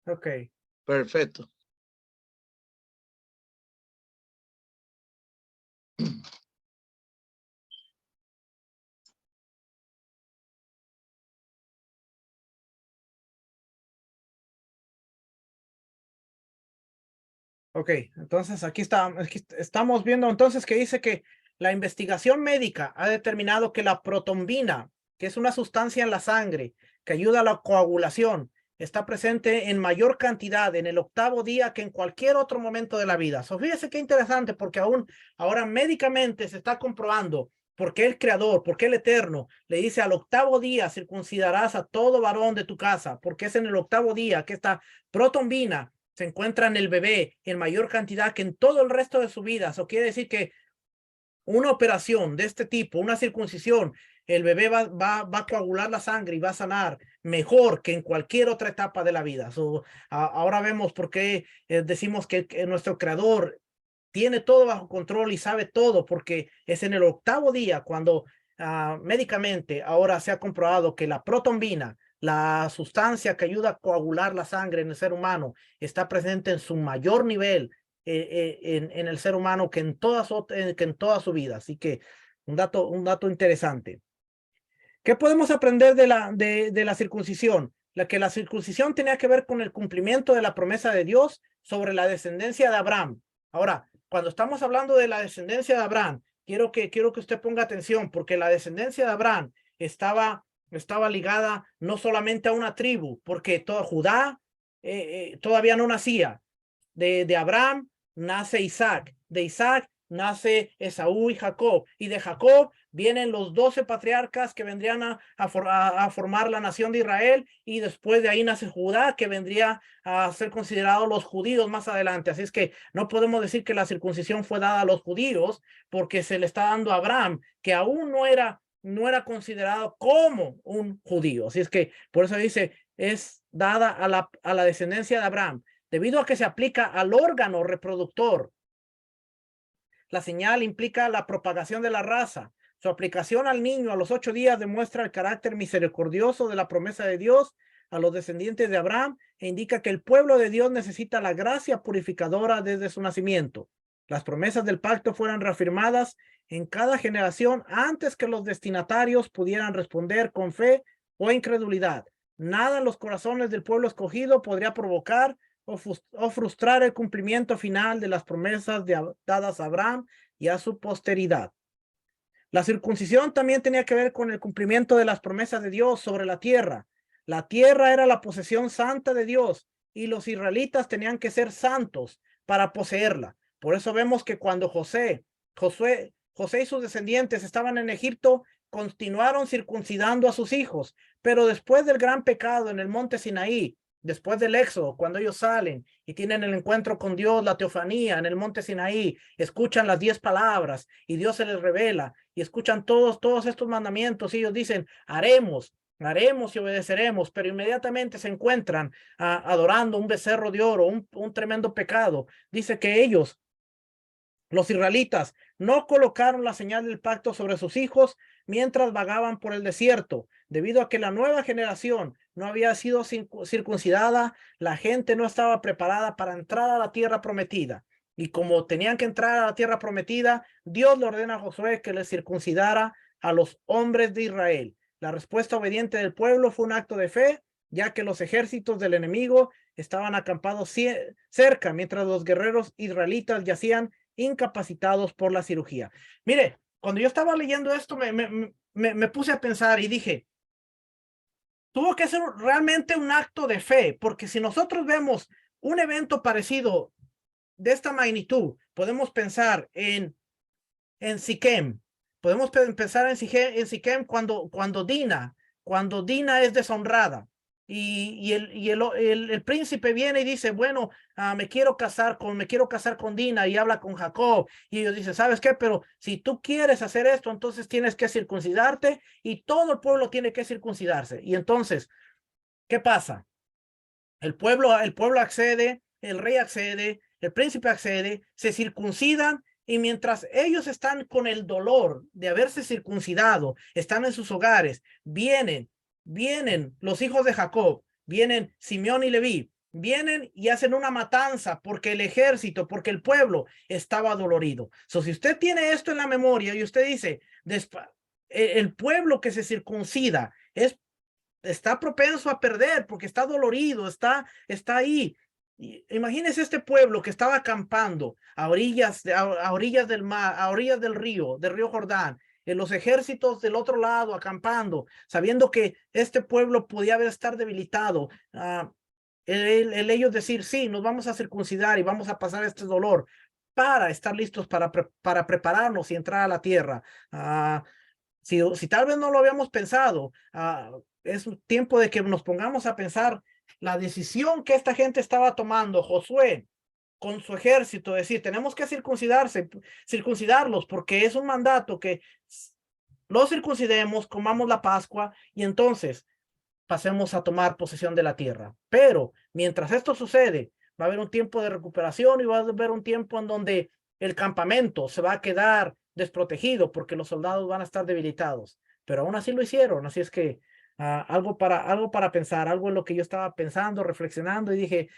Ok. Perfecto. Ok, entonces aquí estamos viendo entonces que dice que la investigación médica ha determinado que la protombina, que es una sustancia en la sangre que ayuda a la coagulación, está presente en mayor cantidad en el 8º día que en cualquier otro momento de la vida. So, fíjese qué interesante, porque aún ahora médicamente se está comprobando por qué el Creador, por qué el Eterno le dice al 8º día circuncidarás a todo varón de tu casa, porque es en el 8º día que esta protombina se encuentra en el bebé en mayor cantidad que en todo el resto de su vida. Eso quiere decir que una operación de este tipo, una circuncisión, el bebé va a coagular la sangre y va a sanar mejor que en cualquier otra etapa de la vida. Ahora vemos por qué decimos que nuestro creador tiene todo bajo control y sabe todo, porque es en el 8º día cuando médicamente ahora se ha comprobado que la protombina, la sustancia que ayuda a coagular la sangre en el ser humano, está presente en su mayor nivel en el ser humano que que en toda su vida. Así que un dato interesante. ¿Qué podemos aprender de la circuncisión? Que la circuncisión tenía que ver con el cumplimiento de la promesa de Dios sobre la descendencia de Abraham. Ahora, cuando estamos hablando de la descendencia de Abraham, quiero que usted ponga atención, porque la descendencia de Abraham estaba ligada no solamente a una tribu, porque toda Judá todavía no nacía. De Abraham nace Isaac, de Isaac nace Esaú y Jacob, y de Jacob vienen los 12 patriarcas que vendrían a formar la nación de Israel, y después de ahí nace Judá, que vendría a ser considerado los judíos más adelante. Así es que no podemos decir que la circuncisión fue dada a los judíos, porque se le está dando a Abraham, que aún no era considerado como un judío. Así es que por eso dice, es dada a la descendencia de Abraham, debido a que se aplica al órgano reproductor. La señal implica la propagación de la raza. Su aplicación al niño a los 8 días demuestra el carácter misericordioso de la promesa de Dios a los descendientes de Abraham e indica que el pueblo de Dios necesita la gracia purificadora desde su nacimiento. Las promesas del pacto fueron reafirmadas en cada generación antes que los destinatarios pudieran responder con fe o incredulidad. Nada en los corazones del pueblo escogido podría provocar o frustrar el cumplimiento final de las promesas dadas a Abraham y a su posteridad. La circuncisión también tenía que ver con el cumplimiento de las promesas de Dios sobre la tierra. La tierra era la posesión santa de Dios y los israelitas tenían que ser santos para poseerla. Por eso vemos que cuando José y sus descendientes estaban en Egipto, continuaron circuncidando a sus hijos, pero después del gran pecado en el monte Sinaí, después del éxodo, cuando ellos salen y tienen el encuentro con Dios, la teofanía en el monte Sinaí, escuchan las 10 palabras y Dios se les revela y escuchan todos estos mandamientos y ellos dicen, haremos y obedeceremos, pero inmediatamente se encuentran adorando un becerro de oro, un tremendo pecado. Dice que ellos, los israelitas, no colocaron la señal del pacto sobre sus hijos mientras vagaban por el desierto. Debido a que la nueva generación no había sido circuncidada, la gente no estaba preparada para entrar a la tierra prometida. Y como tenían que entrar a la tierra prometida, Dios le ordena a Josué que le circuncidara a los hombres de Israel. La respuesta obediente del pueblo fue un acto de fe, ya que los ejércitos del enemigo estaban acampados cerca, mientras los guerreros israelitas yacían incapacitados por la cirugía. Mire, cuando yo estaba leyendo esto, me puse a pensar y dije, tuvo que ser realmente un acto de fe, porque si nosotros vemos un evento parecido de esta magnitud, podemos pensar en Siquem, podemos pensar en Siquem cuando Dina es deshonrada el príncipe viene y dice, bueno, me quiero casar con Dina, y habla con Jacob y ellos dicen, ¿sabes qué? Pero si tú quieres hacer esto, entonces tienes que circuncidarte y todo el pueblo tiene que circuncidarse. Y entonces, ¿qué pasa? El pueblo accede, el rey accede, el príncipe accede, se circuncidan, y mientras ellos están con el dolor de haberse circuncidado, están en sus hogares, vienen los hijos de Jacob, vienen Simeón y Leví, vienen y hacen una matanza porque el ejército, porque el pueblo estaba dolorido. Si usted tiene esto en la memoria y usted dice, el pueblo que se circuncida está propenso a perder porque está dolorido, está ahí. Imagínese este pueblo que estaba acampando a orillas, a orillas del mar, a orillas del río Jordán, en los ejércitos del otro lado acampando, sabiendo que este pueblo podía estar debilitado. Ellos decir, sí, nos vamos a circuncidar y vamos a pasar este dolor para estar listos para prepararnos y entrar a la tierra. Si tal vez no lo habíamos pensado, es un tiempo de que nos pongamos a pensar la decisión que esta gente estaba tomando, Josué, con su ejército, decir, tenemos que circuncidarlos, porque es un mandato que los circuncidemos, comamos la Pascua, y entonces pasemos a tomar posesión de la tierra. Pero mientras esto sucede, va a haber un tiempo de recuperación y va a haber un tiempo en donde el campamento se va a quedar desprotegido porque los soldados van a estar debilitados. Pero aún así lo hicieron. Así es que algo para pensar, algo en lo que yo estaba pensando, reflexionando, y dije,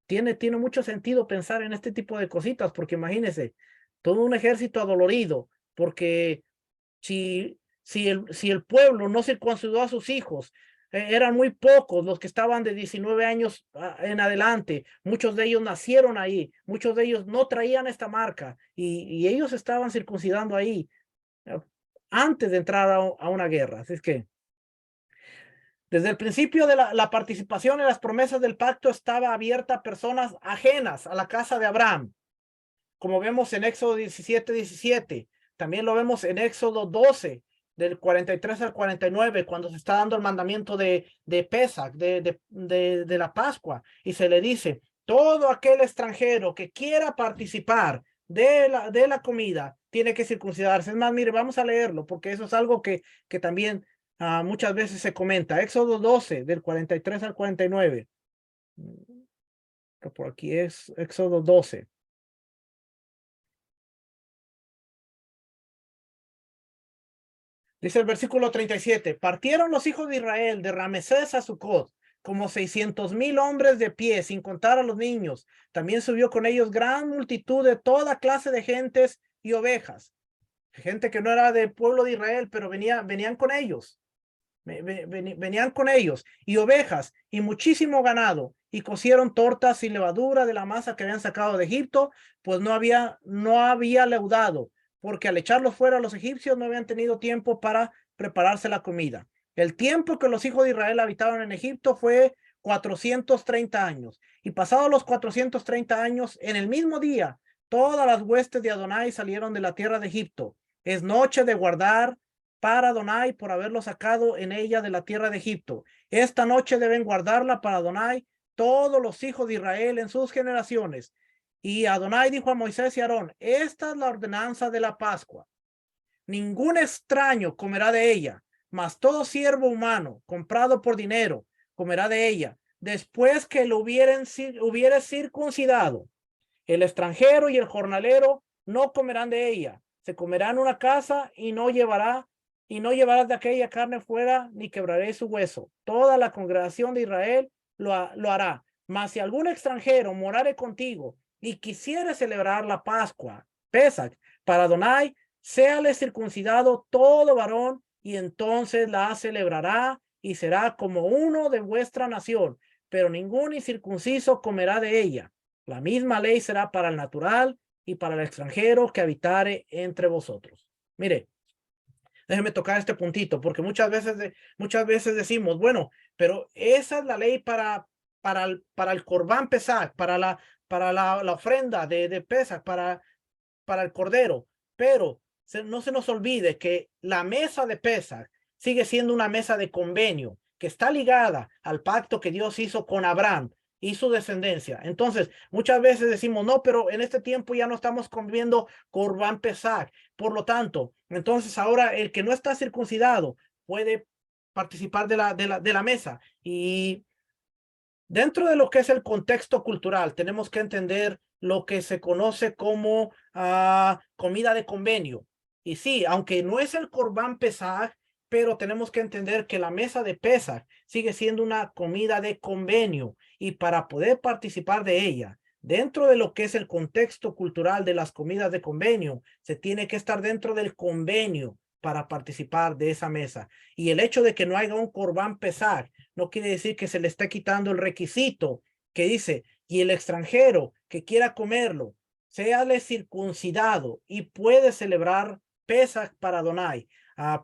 tiene mucho sentido pensar en este tipo de cositas, porque imagínense, todo un ejército adolorido, porque si el pueblo no circuncidó a sus hijos, eran muy pocos los que estaban de 19 años en adelante. Muchos de ellos nacieron ahí, muchos de ellos no traían esta marca y ellos estaban circuncidando ahí antes de entrar a una guerra. Así es que desde el principio de la participación en las promesas del pacto estaba abierta a personas ajenas a la casa de Abraham, como vemos en Éxodo 17:17. También lo vemos en Éxodo 12, del 43 al 49, cuando se está dando el mandamiento de Pesach, de la Pascua, y se le dice, todo aquel extranjero que quiera participar de la comida tiene que circuncidarse. Es más, mire, vamos a leerlo, porque eso es algo que también muchas veces se comenta. Éxodo 12, del 43 al 49. Que por aquí es Éxodo 12. Dice el versículo 37, partieron los hijos de Israel de Ramesés a Sucot, como 600,000 hombres de pie, sin contar a los niños. También subió con ellos gran multitud de toda clase de gentes y ovejas. Gente que no era del pueblo de Israel, pero venían con ellos. Venían con ellos, y ovejas, y muchísimo ganado, y cocieron tortas y levadura de la masa que habían sacado de Egipto, pues no había leudado, porque al echarlos fuera los egipcios no habían tenido tiempo para prepararse la comida. El tiempo que los hijos de Israel habitaron en Egipto fue 430 años, y pasados los 430 años, en el mismo día, todas las huestes de Adonai salieron de la tierra de Egipto. Es noche de guardar para Adonai por haberlo sacado en ella de la tierra de Egipto. Esta noche deben guardarla para Adonai todos los hijos de Israel en sus generaciones. Y Adonai dijo a Moisés y Aarón, esta es la ordenanza de la Pascua. Ningún extraño comerá de ella, mas todo siervo humano comprado por dinero comerá de ella, después que lo hubiere circuncidado. El extranjero y el jornalero no comerán de ella. Se comerá en una casa y no llevarás de aquella carne fuera, ni quebraré su hueso. Toda la congregación de Israel lo hará. Mas si algún extranjero morare contigo y quisiere celebrar la Pascua, Pesach, para Adonai, séale circuncidado todo varón, y entonces la celebrará y será como uno de vuestra nación, pero ningún incircunciso comerá de ella. La misma ley será para el natural y para el extranjero que habitare entre vosotros. Mire, déjeme tocar este puntito, porque muchas veces decimos, bueno, pero esa es la ley para el Corbán Pesach, para la ofrenda de Pesach, para el cordero, pero no se nos olvide que la mesa de Pesach sigue siendo una mesa de convenio que está ligada al pacto que Dios hizo con Abraham y su descendencia. Entonces, muchas veces decimos, no, pero en este tiempo ya no estamos conviviendo Corbán Pesach. Por lo tanto, entonces ahora el que no está circuncidado puede participar de la mesa. Y dentro de lo que es el contexto cultural, tenemos que entender lo que se conoce como comida de convenio. Y sí, aunque no es el Corbán Pesaj, pero tenemos que entender que la mesa de Pesach sigue siendo una comida de convenio, y para poder participar de ella, dentro de lo que es el contexto cultural de las comidas de convenio, se tiene que estar dentro del convenio para participar de esa mesa. Y el hecho de que no haya un Corbán Pesach no quiere decir que se le esté quitando el requisito que dice, y el extranjero que quiera comerlo, séale circuncidado y puede celebrar Pesach para Adonai,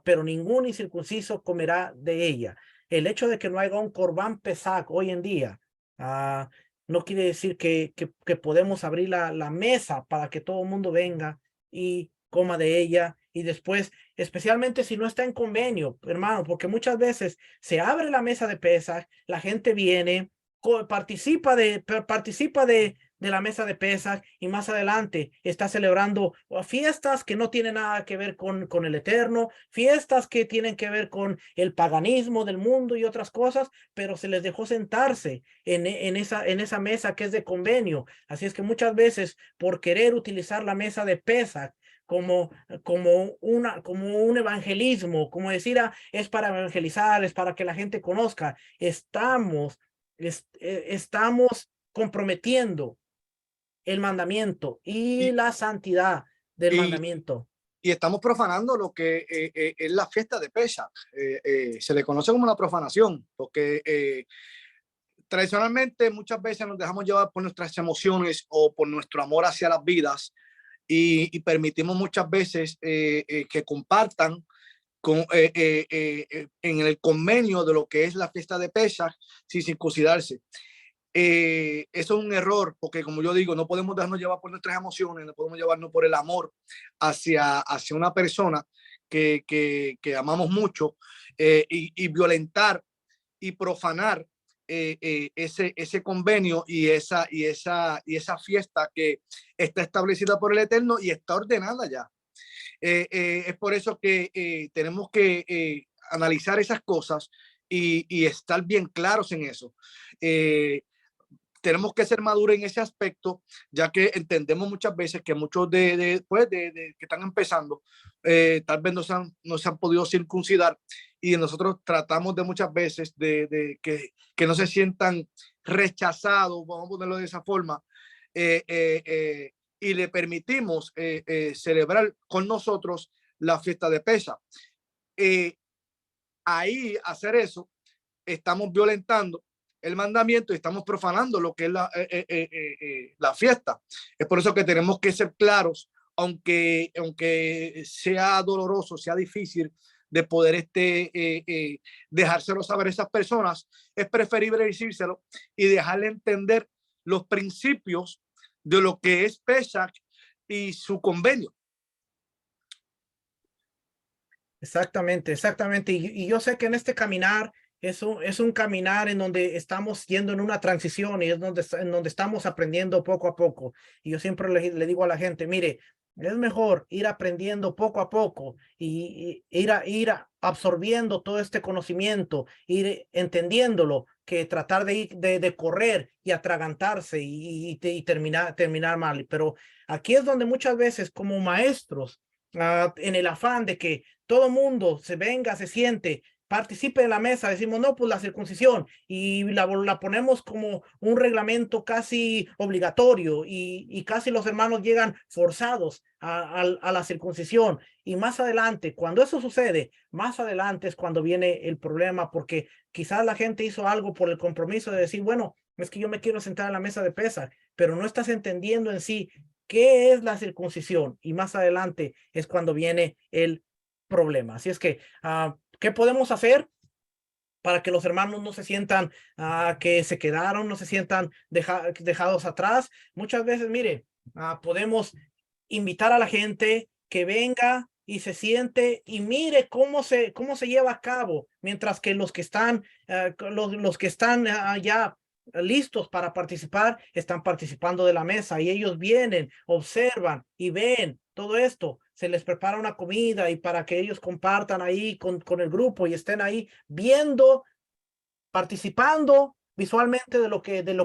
pero ningún incircunciso comerá de ella. El hecho de que no haya un Corbán Pesach hoy en día, no quiere decir que podemos abrir la mesa para que todo el mundo venga y coma de ella, y después, especialmente si no está en convenio, hermano, porque muchas veces se abre la mesa de Pesach, la gente viene, participa de la mesa de Pesach, y más adelante está celebrando fiestas que no tienen nada que ver con el Eterno, fiestas que tienen que ver con el paganismo del mundo y otras cosas, pero se les dejó sentarse en esa mesa que es de convenio. Así es que muchas veces, por querer utilizar la mesa de Pesach como un evangelismo, como decir, es para evangelizar, es para que la gente conozca, estamos comprometiendo el mandamiento y Y, la santidad del y, mandamiento. y estamos profanando lo que es la fiesta de Pesach. Se le conoce como una profanación, porque tradicionalmente muchas veces nos dejamos llevar por nuestras emociones o por nuestro amor hacia las vidas, y permitimos muchas veces que compartan en el convenio de lo que es la fiesta de Pesach sin circuncidarse. Eso es un error, porque como yo digo, no podemos dejarnos llevar por nuestras emociones, no podemos llevarnos por el amor hacia una persona que amamos mucho, y violentar y profanar ese convenio y esa fiesta que está establecida por el Eterno y está ordenada ya. Es por eso que tenemos que analizar esas cosas y estar bien claros en eso. Tenemos que ser maduros en ese aspecto, ya que entendemos muchas veces que muchos que están empezando, tal vez no se han podido circuncidar, y nosotros tratamos de muchas veces que no se sientan rechazados, vamos a ponerlo de esa forma, y le permitimos celebrar con nosotros la fiesta de Pesach. Ahí hacer eso, estamos violentando el mandamiento y estamos profanando lo que es la fiesta. Es por eso que tenemos que ser claros, aunque sea doloroso, sea difícil de poder dejárselo saber a esas personas, es preferible decírselo y dejarle entender los principios de lo que es Pesach y su convenio. Exactamente, exactamente. Y yo sé que en este caminar es un caminar en donde estamos yendo en una transición, y es en donde estamos aprendiendo poco a poco. Y yo siempre le digo a la gente, mire, es mejor ir aprendiendo poco a poco y ir absorbiendo todo este conocimiento, ir entendiéndolo, que tratar de correr y atragantarse y terminar mal. Pero aquí es donde muchas veces como maestros, en el afán de que todo mundo se venga, se siente, participe de la mesa, decimos, no, pues la circuncisión, y la ponemos como un reglamento casi obligatorio, y casi los hermanos llegan forzados a la circuncisión. Y más adelante, cuando eso sucede, más adelante es cuando viene el problema, porque quizás la gente hizo algo por el compromiso de decir, bueno, es que yo me quiero sentar a la mesa de Pesach, pero no estás entendiendo en sí qué es la circuncisión, y más adelante es cuando viene el problema. Así es que, ¿qué podemos hacer para que los hermanos no se sientan que se quedaron, no se sientan dejados atrás? Muchas veces, mire, podemos invitar a la gente que venga y se siente y mire cómo se lleva a cabo, mientras que los que están ya listos para participar están participando de la mesa, y ellos vienen, observan y ven todo esto. Se les prepara una comida y para que ellos compartan ahí con el grupo y estén ahí viendo, participando visualmente de lo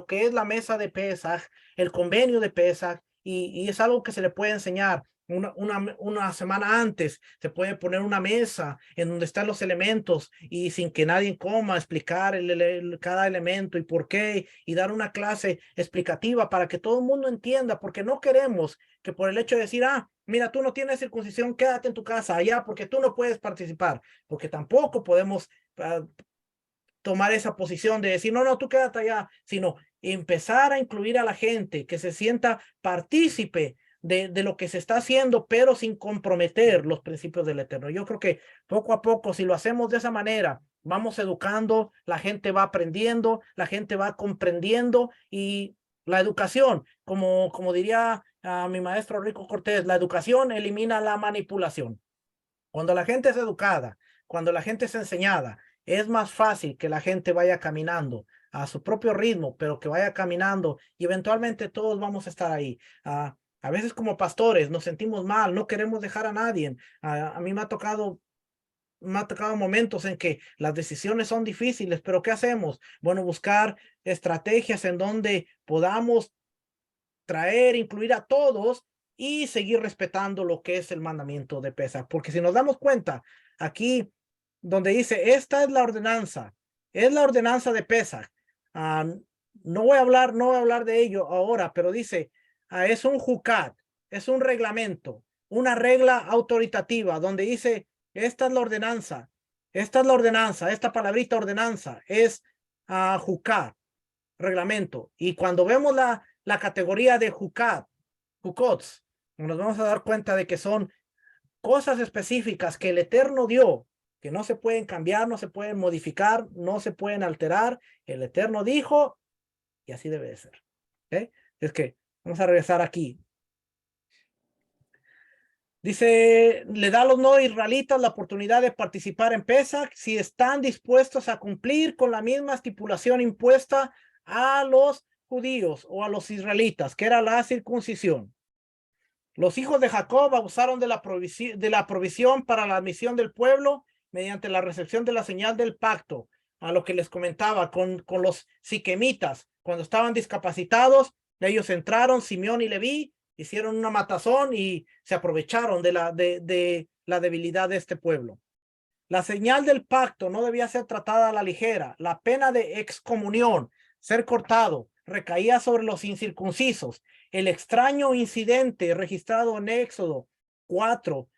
que es la mesa de Pesach, el convenio de Pesach, y es algo que se le puede enseñar. una semana antes, se puede poner una mesa en donde están los elementos y sin que nadie coma, explicar cada elemento y por qué, y dar una clase explicativa para que todo el mundo entienda, porque no queremos que por el hecho de decir, mira, tú no tienes circuncisión, quédate en tu casa allá porque tú no puedes participar, porque tampoco podemos tomar esa posición de decir, no, no, tú quédate allá, sino empezar a incluir a la gente, que se sienta partícipe de lo que se está haciendo, pero sin comprometer los principios del Eterno. Yo creo que poco a poco, si lo hacemos de esa manera, vamos educando, la gente va aprendiendo, la gente va comprendiendo y la educación, como diría mi maestro Rico Cortés, la educación elimina la manipulación. Cuando la gente es educada, cuando la gente es enseñada, es más fácil que la gente vaya caminando a su propio ritmo, pero que vaya caminando y eventualmente todos vamos a estar ahí. A veces como pastores nos sentimos mal, no queremos dejar a nadie. A mí me ha tocado momentos en que las decisiones son difíciles, pero ¿qué hacemos? Bueno, buscar estrategias en donde podamos traer, incluir a todos y seguir respetando lo que es el mandamiento de Pesach. Porque si nos damos cuenta, aquí donde dice, esta es la ordenanza de Pesach. No voy a hablar de ello ahora, pero dice, es un jucat, es un reglamento, una regla autoritativa, donde dice, esta es la ordenanza, esta palabrita ordenanza es jucat, reglamento. Y cuando vemos la categoría de jucots, nos vamos a dar cuenta de que son cosas específicas que el Eterno dio, que no se pueden cambiar, no se pueden modificar, no se pueden alterar. El Eterno dijo, y así debe de ser. Es que vamos a regresar aquí. Dice, le da a los no israelitas la oportunidad de participar en Pesach si están dispuestos a cumplir con la misma estipulación impuesta a los judíos o a los israelitas, que era la circuncisión. Los hijos de Jacob abusaron de la provisión para la admisión del pueblo mediante la recepción de la señal del pacto, a lo que les comentaba con los siquemitas, cuando estaban discapacitados, ellos entraron, Simeón y Leví, hicieron una matazón y se aprovecharon de la debilidad de este pueblo. La señal del pacto no debía ser tratada a la ligera. La pena de excomunión, ser cortado, recaía sobre los incircuncisos. El extraño incidente registrado en Éxodo 4,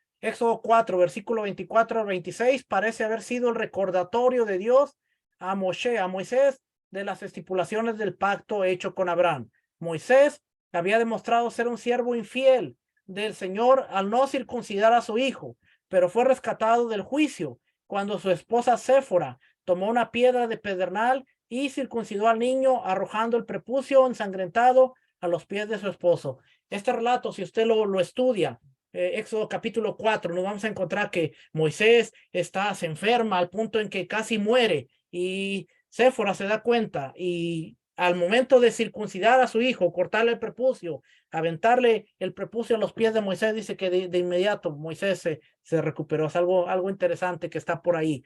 versículo 24 al 26, parece haber sido el recordatorio de Dios a Moisés, de las estipulaciones del pacto hecho con Abraham. Moisés había demostrado ser un siervo infiel del Señor al no circuncidar a su hijo, pero fue rescatado del juicio cuando su esposa Séfora tomó una piedra de pedernal y circuncidó al niño, arrojando el prepucio ensangrentado a los pies de su esposo. Este relato, si usted lo estudia, Éxodo capítulo 4, nos vamos a encontrar que Moisés se enferma al punto en que casi muere y Séfora se da cuenta y al momento de circuncidar a su hijo, cortarle el prepucio, aventarle el prepucio a los pies de Moisés, dice que de inmediato Moisés se recuperó. Es algo interesante que está por ahí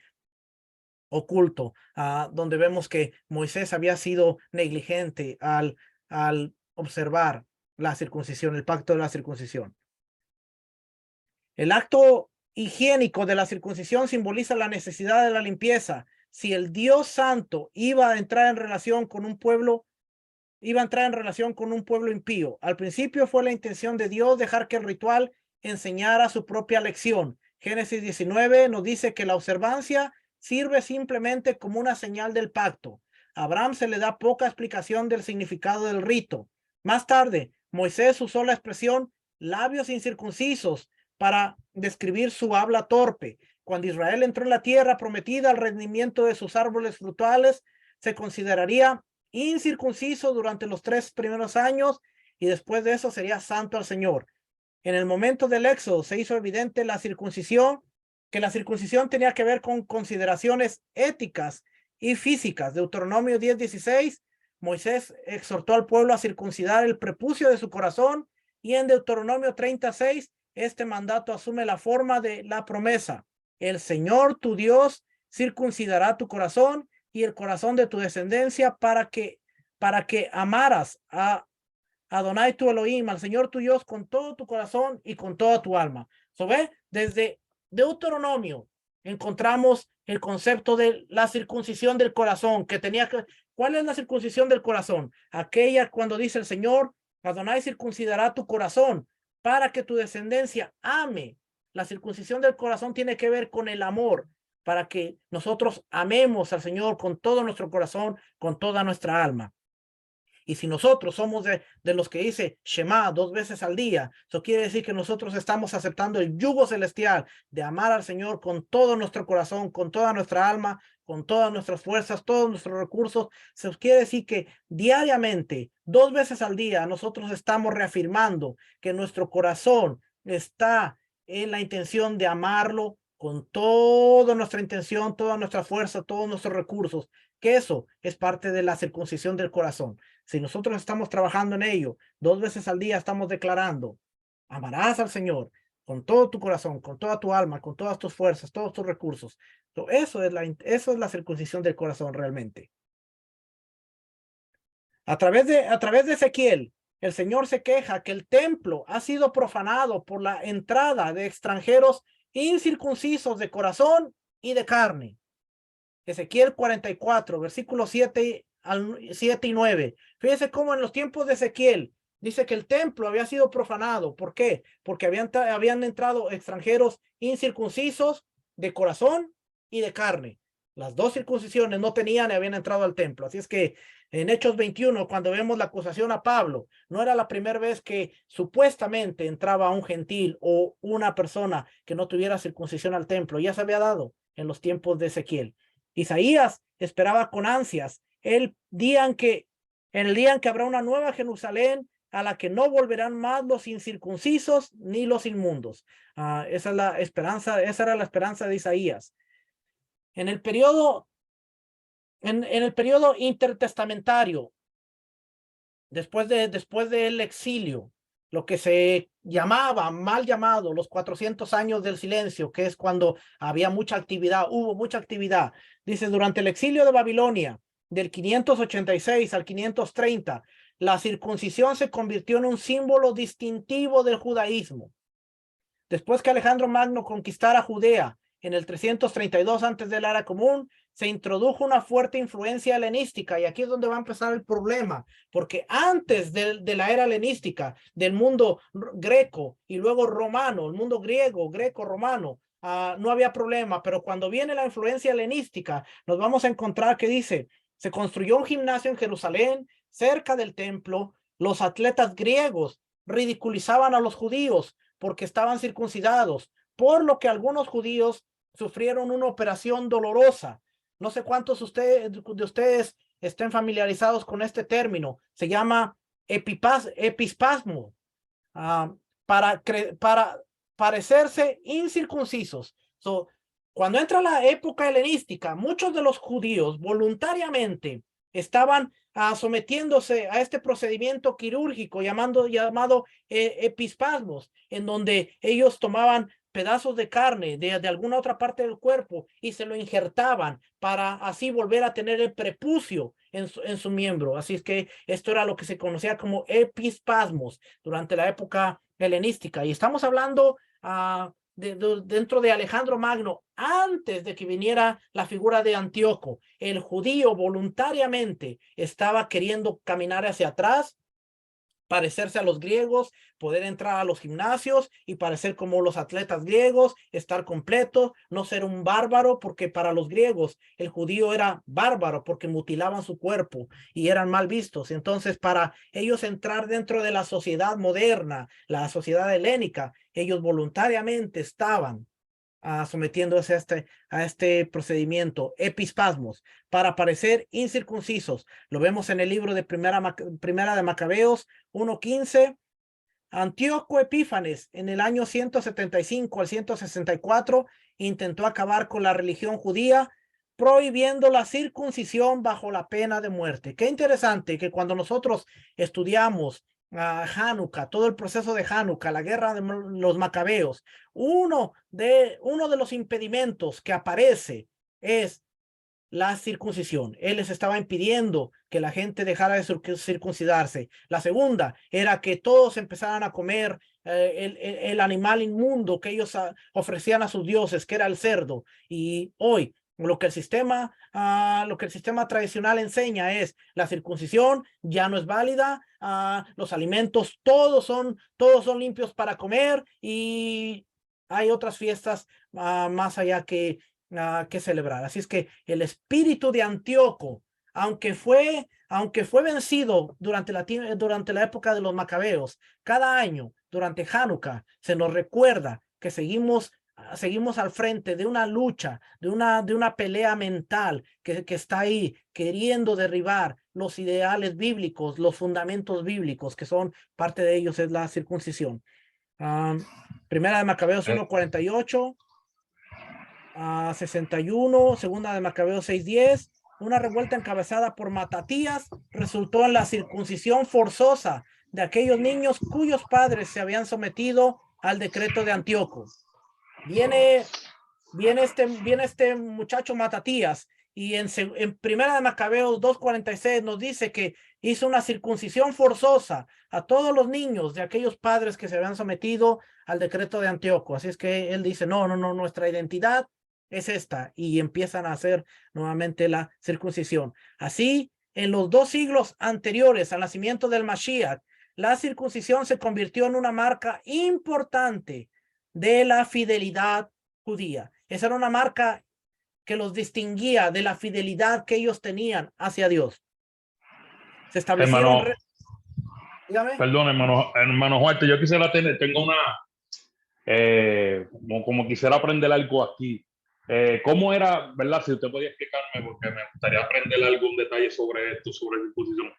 oculto, donde vemos que Moisés había sido negligente al observar la circuncisión, el pacto de la circuncisión. El acto higiénico de la circuncisión simboliza la necesidad de la limpieza. Si el Dios Santo iba a entrar en relación con un pueblo impío. Al principio fue la intención de Dios dejar que el ritual enseñara su propia lección. Génesis 19 nos dice que la observancia sirve simplemente como una señal del pacto. A Abraham se le da poca explicación del significado del rito. Más tarde, Moisés usó la expresión labios incircuncisos para describir su habla torpe. Cuando Israel entró en la tierra prometida, el rendimiento de sus árboles frutales se consideraría incircunciso durante los 3 primeros años y después de eso sería santo al Señor. En el momento del Éxodo se hizo evidente que la circuncisión tenía que ver con consideraciones éticas y físicas. Deuteronomio 10:16, Moisés exhortó al pueblo a circuncidar el prepucio de su corazón y en Deuteronomio 36, este mandato asume la forma de la promesa. El Señor tu Dios circuncidará tu corazón y el corazón de tu descendencia para que amaras a Adonai tu Elohim, al Señor tu Dios con todo tu corazón y con toda tu alma. ¿Ve? Desde Deuteronomio encontramos el concepto de la circuncisión del corazón, que tenía que... ¿Cuál es la circuncisión del corazón? Aquella cuando dice el Señor, Adonai circuncidará tu corazón para que tu descendencia ame. La circuncisión del corazón tiene que ver con el amor, para que nosotros amemos al Señor con todo nuestro corazón, con toda nuestra alma. Y si nosotros somos de los que dice Shema 2 veces al día, eso quiere decir que nosotros estamos aceptando el yugo celestial de amar al Señor con todo nuestro corazón, con toda nuestra alma, con todas nuestras fuerzas, todos nuestros recursos. Eso quiere decir que diariamente, 2 veces al día, nosotros estamos reafirmando que nuestro corazón está en la intención de amarlo con toda nuestra intención, toda nuestra fuerza, todos nuestros recursos, que eso es parte de la circuncisión del corazón. Si nosotros estamos trabajando en ello, 2 veces al día estamos declarando, amarás al Señor con todo tu corazón, con toda tu alma, con todas tus fuerzas, todos tus recursos. Eso es la circuncisión del corazón realmente. A través de Ezequiel, el Señor se queja que el templo ha sido profanado por la entrada de extranjeros incircuncisos de corazón y de carne. Ezequiel 44, versículos 7 y 9. Fíjense cómo en los tiempos de Ezequiel dice que el templo había sido profanado. ¿Por qué? Porque habían entrado extranjeros incircuncisos de corazón y de carne. Las dos circuncisiones no tenían y habían entrado al templo. Así es que en Hechos 21, cuando vemos la acusación a Pablo, no era la primera vez que supuestamente entraba un gentil o una persona que no tuviera circuncisión al templo. Ya se había dado en los tiempos de Ezequiel. Isaías esperaba con ansias en el día en que habrá una nueva Jerusalén a la que no volverán más los incircuncisos ni los inmundos. Esa es la esperanza, esa era la esperanza de Isaías. En el periodo intertestamentario, después del exilio, lo que se llamaba, mal llamado, los 400 años del silencio, que es cuando había mucha actividad, hubo mucha actividad. Dice, durante el exilio de Babilonia, del 586 al 530, la circuncisión se convirtió en un símbolo distintivo del judaísmo. Después que Alejandro Magno conquistara Judea en el 332 antes de la era común, se introdujo una fuerte influencia helenística, y aquí es donde va a empezar el problema, porque antes de la era helenística, del mundo greco y luego romano, el mundo griego, greco-romano, no había problema, pero cuando viene la influencia helenística, nos vamos a encontrar que dice, se construyó un gimnasio en Jerusalén, cerca del templo, los atletas griegos ridiculizaban a los judíos porque estaban circuncidados, por lo que algunos judíos sufrieron una operación dolorosa. No sé cuántos de ustedes estén familiarizados con este término. Se llama epispasmo, para parecerse incircuncisos. Cuando entra la época helenística, muchos de los judíos voluntariamente estaban sometiéndose a este procedimiento quirúrgico llamado epispasmos, en donde ellos tomaban pedazos de carne de alguna otra parte del cuerpo y se lo injertaban para así volver a tener el prepucio en su miembro. Así es que esto era lo que se conocía como epispasmos durante la época helenística. Y estamos hablando dentro de Alejandro Magno, antes de que viniera la figura de Antíoco. El judío voluntariamente estaba queriendo caminar hacia atrás, parecerse a los griegos, poder entrar a los gimnasios y parecer como los atletas griegos, estar completo, no ser un bárbaro, porque para los griegos el judío era bárbaro porque mutilaban su cuerpo y eran mal vistos. Entonces, para ellos entrar dentro de la sociedad moderna, la sociedad helénica, ellos voluntariamente estaban sometiéndose a este procedimiento, epispasmos, para parecer incircuncisos. Lo vemos en el libro de Primera de Macabeos 1:15. Antíoco Epífanes, en el año 175 al 164, intentó acabar con la religión judía, prohibiendo la circuncisión bajo la pena de muerte. Qué interesante que cuando nosotros estudiamos Hanukkah, todo el proceso de Hanukkah, la guerra de los macabeos, uno de los impedimentos que aparece es la circuncisión. Él les estaba impidiendo que la gente dejara de circuncidarse. La segunda era que todos empezaran a comer el animal inmundo que ellos ofrecían a sus dioses, que era el cerdo. Y hoy lo que el sistema tradicional enseña es la circuncisión ya no es válida, los alimentos todos son limpios para comer, y hay otras fiestas más allá que celebrar. Así es que el espíritu de Antíoco, aunque fue vencido durante la época de los macabeos, cada año durante Hanukkah se nos recuerda que seguimos al frente de una lucha, de una pelea mental que está ahí queriendo derribar los ideales bíblicos, los fundamentos bíblicos, que son parte de ellos es la circuncisión. Primera de Macabeos 1:48, 61, segunda de Macabeos 6:10. Una revuelta encabezada por Matatías resultó en la circuncisión forzosa de aquellos niños cuyos padres se habían sometido al decreto de Antíoco. Viene este muchacho Matatías, y en Primera de Macabeos 2:46 nos dice que hizo una circuncisión forzosa a todos los niños de aquellos padres que se habían sometido al decreto de Antíoco. Así es que él dice, no, nuestra identidad es esta, y empiezan a hacer nuevamente la circuncisión. Así, en los 2 siglos anteriores al nacimiento del Mashiach, la circuncisión se convirtió en una marca importante de la fidelidad judía. Esa era una marca que los distinguía de la fidelidad que ellos tenían hacia Dios. Se establecieron... Dígame. Perdón, hermano Juárez, yo quisiera tengo una... como quisiera aprender algo aquí. ¿Cómo era, verdad? Si usted podía explicarme, porque me gustaría aprender algún detalle sobre esto, sobre la circuncisión.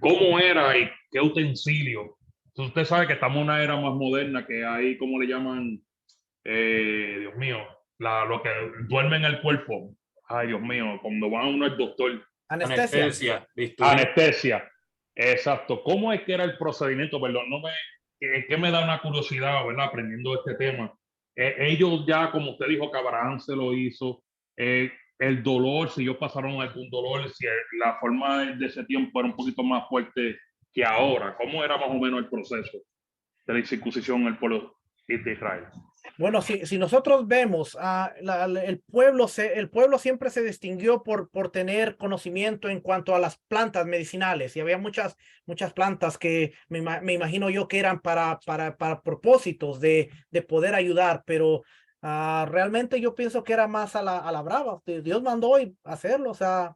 ¿Cómo era y qué utensilio? Usted sabe que estamos en una era más moderna, que hay, ¿cómo le llaman? Dios mío, lo que duerme en el cuerpo. Ay, Dios mío, cuando va uno al doctor. Anestesia. Anestesia. Exacto. ¿Cómo es que era el procedimiento? Perdón, que me da una curiosidad, ¿verdad? Aprendiendo este tema. Ellos ya, como usted dijo, que Abraham se lo hizo. El dolor, si ellos pasaron algún dolor, si la forma de ese tiempo era un poquito más fuerte que ahora. ¿Cómo era más o menos el proceso de la circuncisión en el pueblo de Israel? Bueno, si nosotros vemos, el pueblo siempre se distinguió por tener conocimiento en cuanto a las plantas medicinales, y había muchas plantas que me imagino yo que eran para propósitos de poder ayudar, pero realmente yo pienso que era más a la brava. Dios mandó hacerlo, o sea,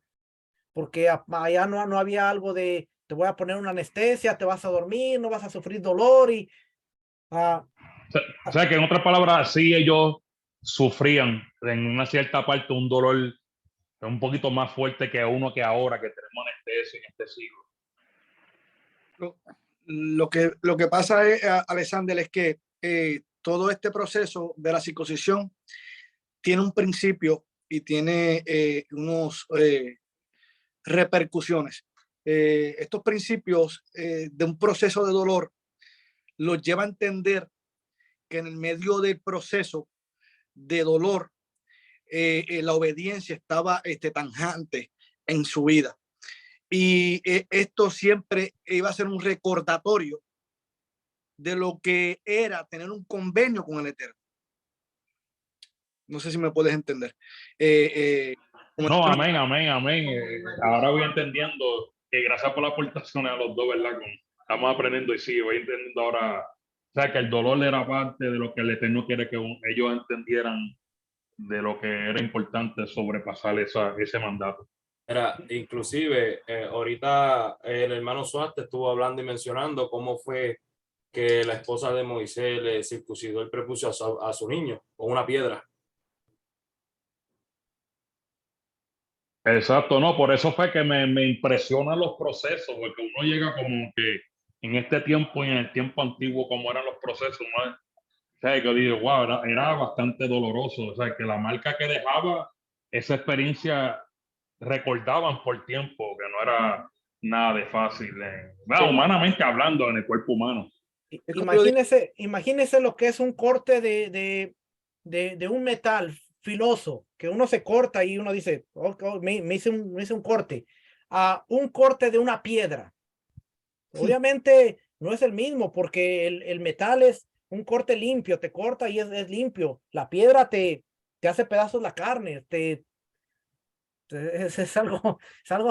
porque allá no había algo de te voy a poner una anestesia, te vas a dormir, no vas a sufrir dolor, y o sea, que en otras palabras, sí, ellos sufrían en una cierta parte un dolor un poquito más fuerte que uno que ahora, que tenemos anestesia en este siglo. Lo que pasa es, Alexander, es que todo este proceso de la circuncisión tiene un principio y tiene unos repercusiones. Estos principios de un proceso de dolor los lleva a entender que en el medio del proceso de dolor la obediencia estaba tanjante en su vida, y esto siempre iba a ser un recordatorio de lo que era tener un convenio con el Eterno. No sé si me puedes entender. No, amén. Ahora voy entendiendo, que gracias por la aportación a los dos, ¿verdad? Estamos aprendiendo, y sí, voy entendiendo ahora. O sea, que el dolor era parte de lo que el Eterno quiere que ellos entendieran, de lo que era importante sobrepasar ese mandato. Inclusive, ahorita el hermano Suárez estuvo hablando y mencionando cómo fue que la esposa de Moisés le circuncidó el prepucio a su niño con una piedra. Exacto, no, por eso fue que me impresionan los procesos, porque uno llega como que en este tiempo y en el tiempo antiguo, como eran los procesos, ¿no? O sea, que yo digo, wow, era bastante doloroso. O sea, que la marca que dejaba esa experiencia recordaban por tiempo, que no era nada de fácil, humanamente hablando, en el cuerpo humano. Imagínese lo que es un corte de un metal filoso que uno se corta y uno dice, "Oh, oh, me hice un corte", a un corte de una piedra. Obviamente no es el mismo porque el metal es un corte limpio, te corta y es limpio. La piedra te hace pedazos la carne, es algo,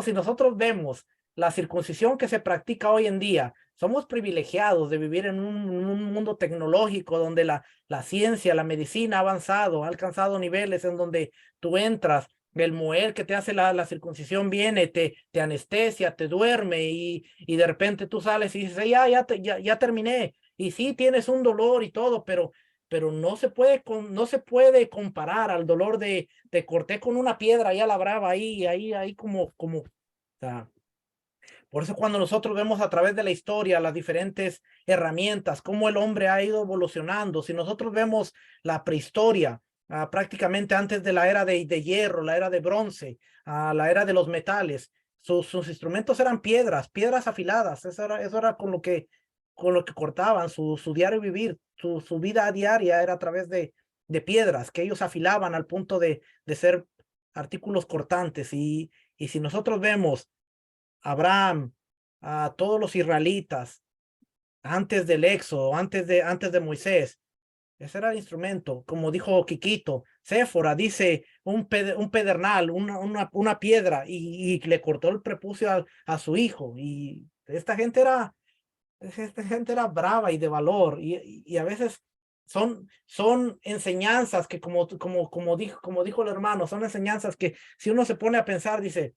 si nosotros vemos la circuncisión que se practica hoy en día, somos privilegiados de vivir en un mundo tecnológico donde la ciencia, la medicina ha avanzado, ha alcanzado niveles en donde tú entras, el mujer que te hace la circuncisión viene, te anestesia, te duerme y de repente tú sales y dices, ya terminé. Y sí, tienes un dolor y todo, pero no se puede comparar al dolor de te corté con una piedra ahí a la brava, ahí o sea, por eso cuando nosotros vemos a través de la historia las diferentes herramientas, cómo el hombre ha ido evolucionando, si nosotros vemos la prehistoria, prácticamente antes de la era de hierro, la era de bronce, la era de los metales, sus instrumentos eran piedras afiladas, eso era con lo que cortaban su diario vivir, su vida diaria era a través de piedras que ellos afilaban al punto de ser artículos cortantes. Y si nosotros vemos Abraham, a todos los israelitas, antes del Éxodo, antes de Moisés, ese era el instrumento, como dijo Quiquito, Séfora dice un pedernal, una piedra, y le cortó el prepucio a su hijo, y esta gente era brava y de valor, y a veces son enseñanzas que como dijo el hermano, son enseñanzas que si uno se pone a pensar, dice,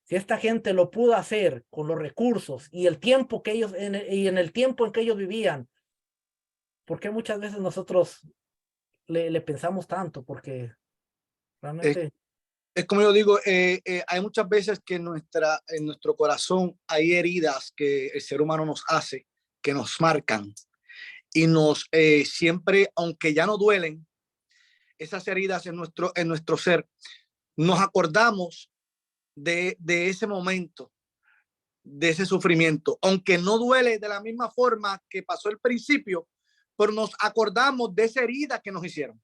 si esta gente lo pudo hacer con los recursos y el tiempo que ellos, y en el tiempo en que ellos vivían, ¿por qué muchas veces nosotros le pensamos tanto? Porque Es, realmente, es como yo digo, hay muchas veces que en nuestro corazón hay heridas que el ser humano nos hace, que nos marcan y nos siempre, aunque ya no duelen, esas heridas en nuestro ser, nos acordamos de ese momento, de ese sufrimiento, aunque no duele de la misma forma que pasó el principio, pero nos acordamos de esa herida que nos hicieron.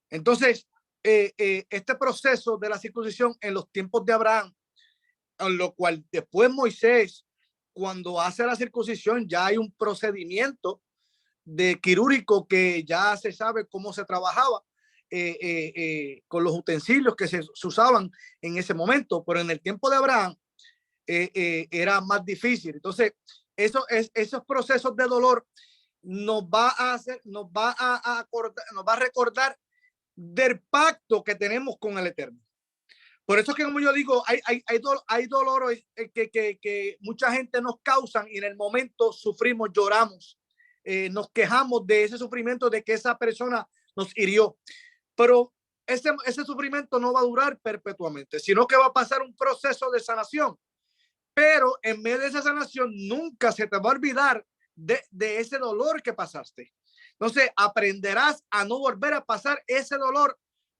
Entonces, este proceso de la circuncisión en los tiempos de Abraham, en lo cual después Moisés, cuando hace la circuncisión, ya hay un procedimiento de quirúrgico que ya se sabe cómo se trabajaba con los utensilios que se usaban en ese momento, pero en el tiempo de Abraham era más difícil. Entonces, esos procesos de dolor nos va a hacer, nos va a acordar, nos va a recordar del pacto que tenemos con el Eterno. Por eso es que, como yo digo, hay dolores que mucha gente nos causan y en el momento sufrimos, lloramos, nos quejamos de ese sufrimiento, de que esa persona nos hirió. Pero ese sufrimiento no va a durar perpetuamente, sino que va a pasar un proceso de sanación. Pero en medio de esa sanación nunca se te va a olvidar de ese dolor que pasaste. Entonces aprenderás a no volver a pasar ese dolor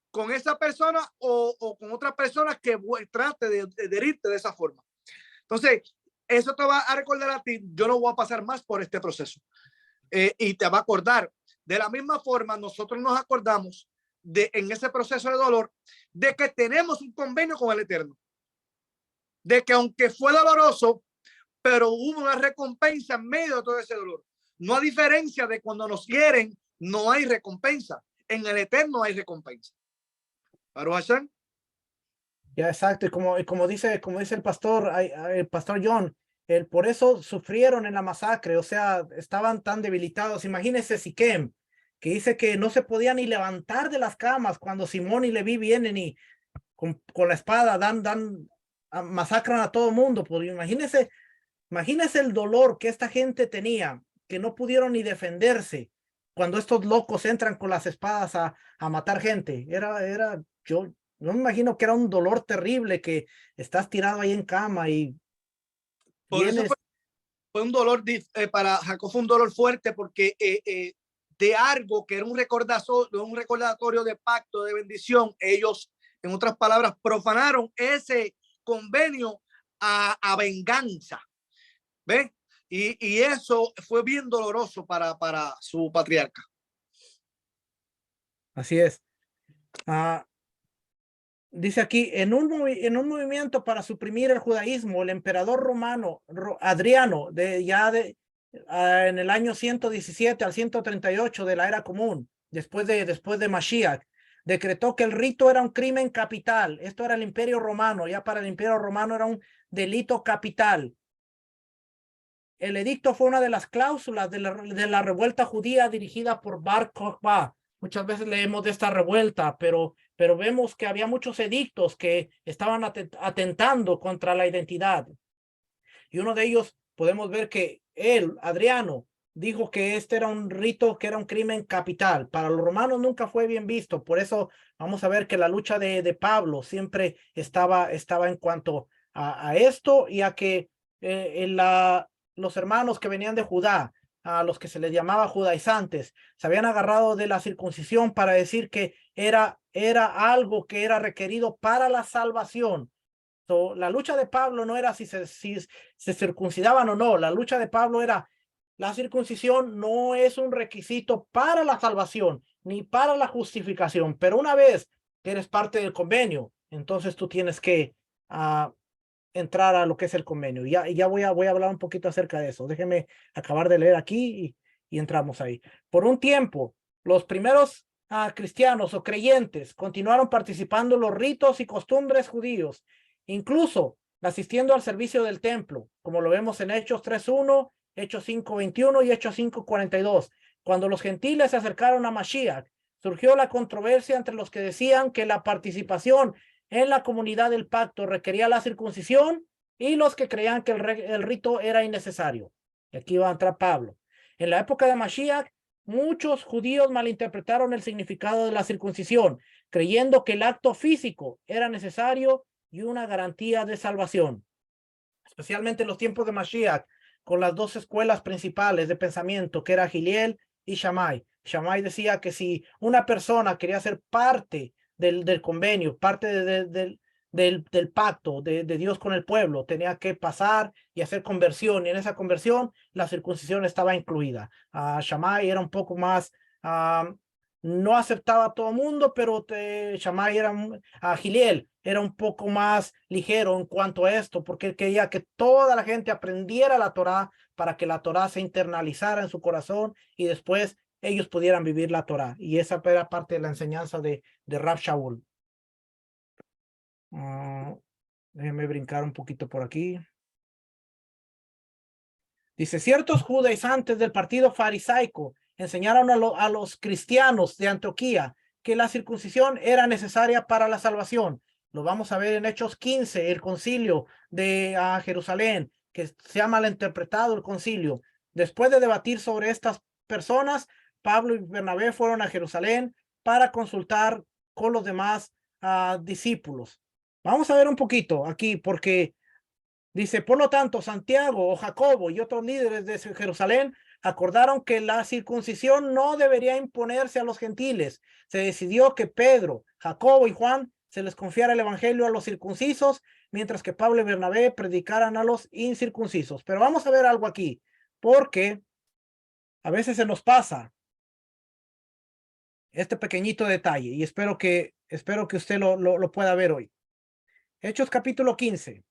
con esa persona o con otra persona que trate de herirte de esa forma. Entonces, eso te va a recordar a ti, yo no voy a pasar más por este proceso. Y te va a acordar. De la misma forma, nosotros nos acordamos en ese proceso de dolor de que tenemos un convenio con el Eterno. De que aunque fue doloroso, pero hubo una recompensa en medio de todo ese dolor. No a diferencia de cuando nos hieren, no hay recompensa. En el Eterno hay recompensa. ¿Baruch Hashem? ya exacto, y como dice el pastor John, por eso sufrieron en la masacre, o sea, estaban tan debilitados. Imagínense Siquem, que dice que no se podía ni levantar de las camas cuando Simón y Leví vienen y con la espada masacran a todo el mundo. Pues imagínense el dolor que esta gente tenía, que no pudieron ni defenderse cuando estos locos entran con las espadas a matar gente. Yo no me imagino que era un dolor terrible que estás tirado ahí en cama y Por eso vienes. fue un dolor, para Jacob fue un dolor fuerte porque de algo que era un recordatorio de pacto, de bendición, ellos, en otras palabras, profanaron ese convenio a venganza. ¿Ves? Y eso fue bien doloroso para su patriarca. Así es. Dice aquí, en un movimiento para suprimir el judaísmo, el emperador romano Adriano, en el año 117 al 138 de la era común, después de Mashiach, decretó que el rito era un crimen capital. Esto era el Imperio Romano, ya para el Imperio Romano era un delito capital. El edicto fue una de las cláusulas de la revuelta judía dirigida por Bar Kokhba. Muchas veces leemos de esta revuelta, pero vemos que había muchos edictos que estaban atentando contra la identidad. Y uno de ellos podemos ver que él, Adriano, dijo que este era un rito, que era un crimen capital. Para los romanos nunca fue bien visto. Por eso vamos a ver que la lucha de Pablo siempre estaba en cuanto a esto y a que los hermanos que venían de Judá, a los que se les llamaba judaizantes, se habían agarrado de la circuncisión para decir que era algo que era requerido para la salvación. La lucha de Pablo no era si se circuncidaban o no. La lucha de Pablo era: la circuncisión no es un requisito para la salvación ni para la justificación, pero una vez que eres parte del convenio, entonces tú tienes que entrar a lo que es el convenio. Ya voy a hablar un poquito acerca de eso. Déjenme acabar de leer aquí y entramos ahí. Por un tiempo, los primeros cristianos o creyentes continuaron participando en los ritos y costumbres judíos, incluso asistiendo al servicio del templo, como lo vemos en Hechos 3:1, Hechos 5:21 y Hechos 5:42. Cuando los gentiles se acercaron a Mashiach, surgió la controversia entre los que decían que la participación en la comunidad del pacto requería la circuncisión y los que creían que el rito era innecesario. Y aquí va a entrar Pablo. En la época de Mashiach, muchos judíos malinterpretaron el significado de la circuncisión, creyendo que el acto físico era necesario y una garantía de salvación. Especialmente en los tiempos de Mashiach, con las dos escuelas principales de pensamiento, que era Hillel y Shammai. Shammai decía que si una persona quería ser parte del convenio, parte del pacto de Dios con el pueblo, tenía que pasar y hacer conversión, y en esa conversión la circuncisión estaba incluida. Shammai era un poco más, no aceptaba a todo el mundo, pero Shammai Hillel era un poco más ligero en cuanto a esto, porque él quería que toda la gente aprendiera la Torá para que la Torá se internalizara en su corazón y después ellos pudieran vivir la Torá. Y esa era parte de la enseñanza de Rav Shaul. Déjenme brincar un poquito por aquí. Dice: ciertos judaizantes del partido farisaico enseñaron a los cristianos de Antioquía que la circuncisión era necesaria para la salvación. Lo vamos a ver en Hechos 15, el concilio de Jerusalén, que se ha malinterpretado el concilio. Después de debatir sobre estas personas, Pablo y Bernabé fueron a Jerusalén para consultar con los demás discípulos. Vamos a ver un poquito aquí, porque dice: por lo tanto, Santiago o Jacobo y otros líderes de Jerusalén acordaron que la circuncisión no debería imponerse a los gentiles. Se decidió que Pedro, Jacobo y Juan se les confiara el evangelio a los circuncisos, mientras que Pablo y Bernabé predicaran a los incircuncisos. Pero vamos a ver algo aquí, porque a veces se nos pasa este pequeñito detalle, y espero que usted lo pueda ver hoy. Hechos capítulo 15.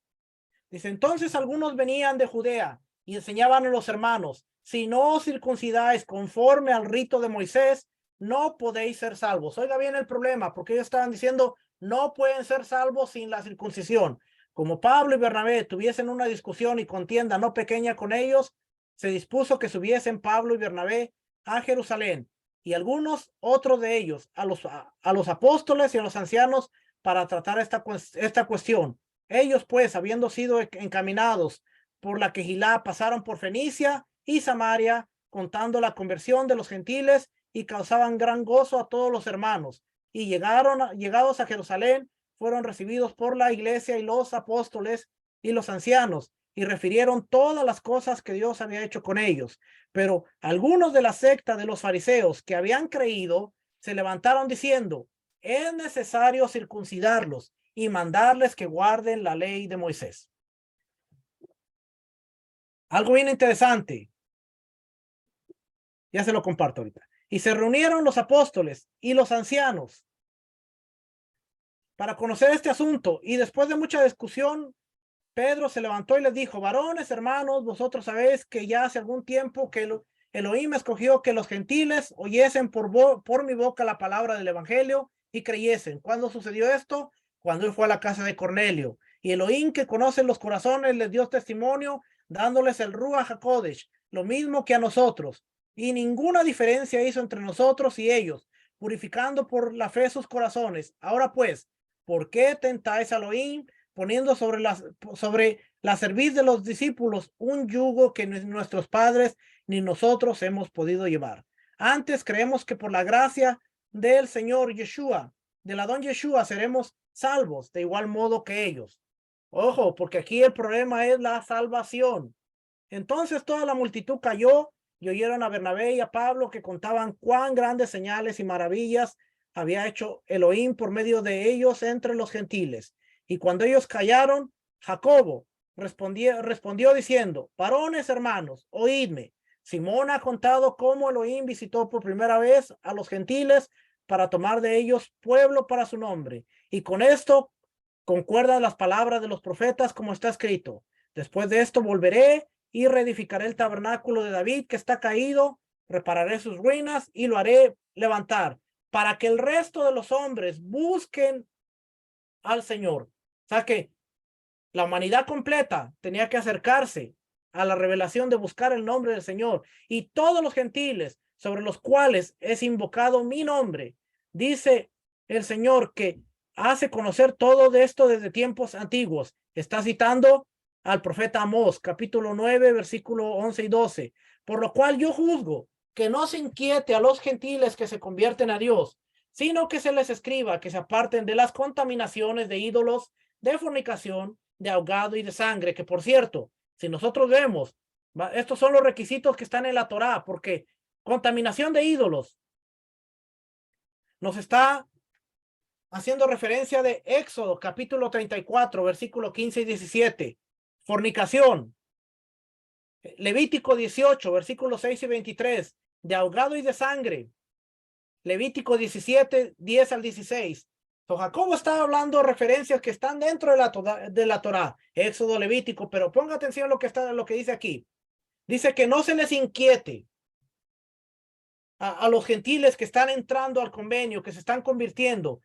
Dice: entonces algunos venían de Judea y enseñaban a los hermanos: si no os circuncidáis conforme al rito de Moisés, no podéis ser salvos. Oiga bien el problema, porque ellos estaban diciendo: no pueden ser salvos sin la circuncisión. Como Pablo y Bernabé tuviesen una discusión y contienda no pequeña con ellos, se dispuso que subiesen Pablo y Bernabé a Jerusalén, y algunos otros de ellos a los apóstoles y a los ancianos, para tratar esta cuestión. Ellos, pues, habiendo sido encaminados por la Quejilá, pasaron por Fenicia y Samaria, contando la conversión de los gentiles, y causaban gran gozo a todos los hermanos. Y llegados a Jerusalén, fueron recibidos por la iglesia y los apóstoles y los ancianos, y refirieron todas las cosas que Dios había hecho con ellos. Pero algunos de la secta de los fariseos que habían creído se levantaron diciendo: es necesario circuncidarlos y mandarles que guarden la ley de Moisés. Algo bien interesante. Ya se lo comparto ahorita. Y se reunieron los apóstoles y los ancianos para conocer este asunto. Y después de mucha discusión, Pedro se levantó y les dijo: varones, hermanos, vosotros sabéis que ya hace algún tiempo que Elohim escogió que los gentiles oyesen por mi boca la palabra del evangelio y creyesen. ¿Cuándo sucedió esto? Cuando él fue a la casa de Cornelio. Y Elohim, que conoce los corazones, les dio testimonio, dándoles el Ruach HaKodesh, lo mismo que a nosotros. Y ninguna diferencia hizo entre nosotros y ellos, purificando por la fe sus corazones. Ahora pues, ¿por qué tentáis a Elohim, poniendo sobre la cerviz de los discípulos un yugo que nuestros padres ni nosotros hemos podido llevar? Antes creemos que por la gracia del Señor Yeshua, del Adón Yeshua, seremos salvos de igual modo que ellos. Ojo, porque aquí el problema es la salvación. Entonces toda la multitud cayó y oyeron a Bernabé y a Pablo, que contaban cuán grandes señales y maravillas había hecho Elohim por medio de ellos entre los gentiles. Y cuando ellos callaron, Jacobo respondió diciendo: varones, hermanos, oídme. Simón ha contado cómo Elohim visitó por primera vez a los gentiles para tomar de ellos pueblo para su nombre. Y con esto concuerdan las palabras de los profetas, como está escrito: después de esto volveré y reedificaré el tabernáculo de David que está caído, repararé sus ruinas y lo haré levantar, para que el resto de los hombres busquen al Señor. O sea que la humanidad completa tenía que acercarse a la revelación de buscar el nombre del Señor, y todos los gentiles sobre los cuales es invocado mi nombre, dice el Señor, que hace conocer todo de esto desde tiempos antiguos. Está citando al profeta Amós, capítulo 9, versículo 11 y 12. Por lo cual yo juzgo que no se inquiete a los gentiles que se convierten a Dios, sino que se les escriba que se aparten de las contaminaciones de ídolos, de fornicación, de ahogado y de sangre. Que por cierto, si nosotros vemos, estos son los requisitos que están en la Torá, porque contaminación de ídolos nos está haciendo referencia de Éxodo capítulo 34, versículo 15 y 17. Fornicación, Levítico 18, versículos 6 y 23. De ahogado y de sangre, Levítico 17, 10 al 16. So, Jacobo está hablando de referencias que están dentro de la Torá, Éxodo, Levítico, pero ponga atención a lo que dice aquí. Dice que no se les inquiete a los gentiles que están entrando al convenio, que se están convirtiendo.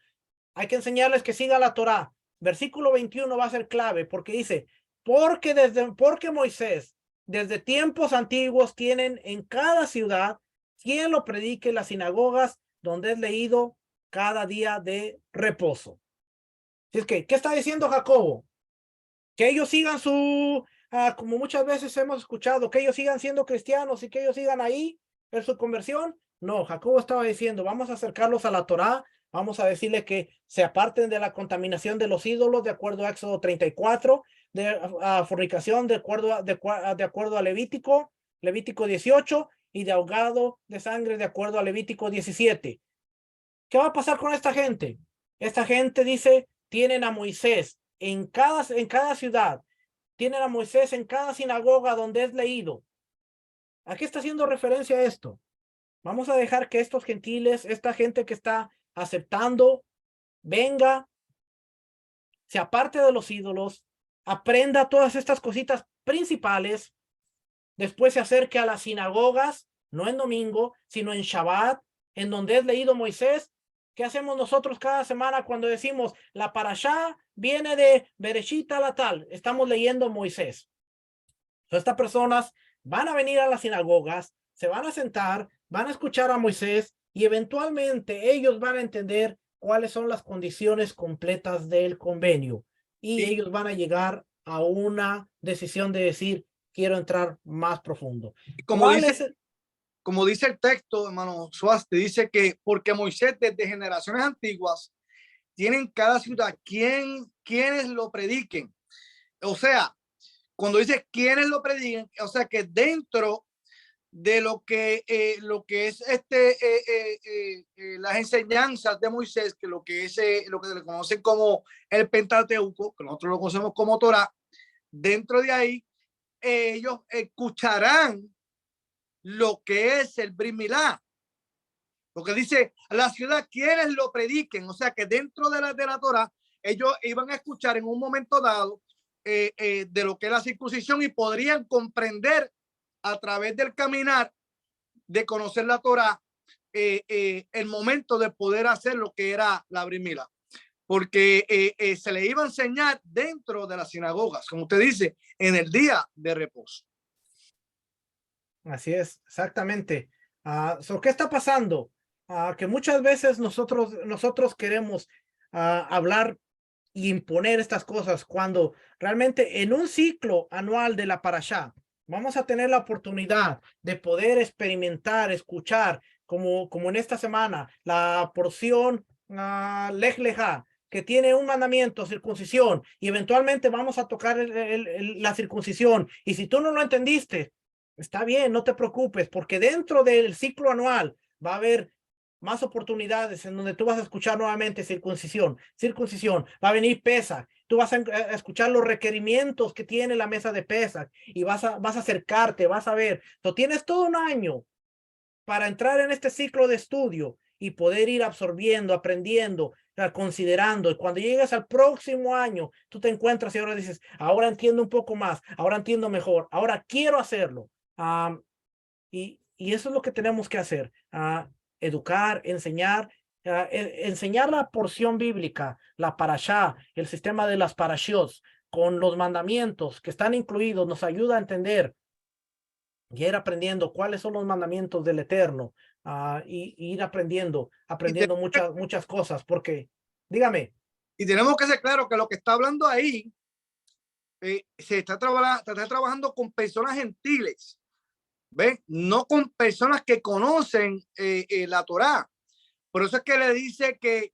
Hay que enseñarles que siga la Torá. Versículo 21 va a ser clave, porque dice: porque Moisés desde tiempos antiguos tienen en cada ciudad quien lo predique en las sinagogas, donde es leído cada día de reposo. Es que, ¿qué está diciendo Jacobo? Que ellos sigan como muchas veces hemos escuchado, que ellos sigan siendo cristianos y que ellos sigan ahí en su conversión. No, Jacobo estaba diciendo: vamos a acercarlos a la Torá, vamos a decirle que se aparten de la contaminación de los ídolos, de acuerdo a Éxodo 34, de fornicación, de acuerdo a Levítico 18, y de ahogado de sangre, de acuerdo a Levítico 17. ¿Qué va a pasar con esta gente? Esta gente dice: tienen a Moisés en cada ciudad, tienen a Moisés en cada sinagoga donde es leído. ¿A qué está haciendo referencia esto? Vamos a dejar que estos gentiles, esta gente que está aceptando, venga, se aparte de los ídolos, aprenda todas estas cositas principales, después se acerque a las sinagogas, no en domingo, sino en Shabbat, en donde es leído Moisés. ¿Qué hacemos nosotros cada semana cuando decimos la parashá viene de Bereshit a la tal? Estamos leyendo Moisés. Estas personas van a venir a las sinagogas, se van a sentar, van a escuchar a Moisés, y eventualmente ellos van a entender cuáles son las condiciones completas del convenio, y ellos van a llegar a una decisión de decir: quiero entrar más profundo. Como dice el texto, hermano Suaste, dice que porque Moisés desde generaciones antiguas tienen cada ciudad quienes lo prediquen. O sea, cuando dice quienes lo prediquen, o sea que dentro de lo que es las enseñanzas de Moisés, que lo que le conocen como el Pentateuco, que nosotros lo conocemos como Torá, dentro de ahí ellos escucharán lo que es el Brit Milá, Porque dice, la ciudad, quienes lo prediquen. O sea, que dentro de la Torá, ellos iban a escuchar en un momento dado de lo que es la circuncisión y podrían comprender a través del caminar, de conocer la Torá, el momento de poder hacer lo que era la Brit Milá. Porque se le iba a enseñar dentro de las sinagogas, como usted dice, en el día de reposo. Así es, exactamente. ¿Qué está pasando? Que muchas veces nosotros queremos hablar y imponer estas cosas cuando realmente en un ciclo anual de la Parashá vamos a tener la oportunidad de poder experimentar, escuchar, como en esta semana, la porción Lech Lechá, que tiene un mandamiento, circuncisión, y eventualmente vamos a tocar la circuncisión. Y si tú no lo entendiste, está bien, no te preocupes, porque dentro del ciclo anual va a haber más oportunidades en donde tú vas a escuchar nuevamente circuncisión, va a venir Pesaj, tú vas a escuchar los requerimientos que tiene la mesa de Pesaj y vas a acercarte, vas a ver. Tú tienes todo un año para entrar en este ciclo de estudio y poder ir absorbiendo, aprendiendo, considerando. Y cuando llegues al próximo año, tú te encuentras y ahora dices, ahora entiendo un poco más, ahora entiendo mejor, ahora quiero hacerlo. Y eso es lo que tenemos que hacer. Educar, enseñar, enseñar la porción bíblica, la parashá, el sistema de las parashiot, con los mandamientos que están incluidos, nos ayuda a entender y ir aprendiendo cuáles son los mandamientos del Eterno, y ir aprendiendo muchas cosas, porque, dígame. Y tenemos que ser claro que lo que está hablando ahí, se está trabajando con personas gentiles, ¿ven? No con personas que conocen la Torá. Por eso es que le dice que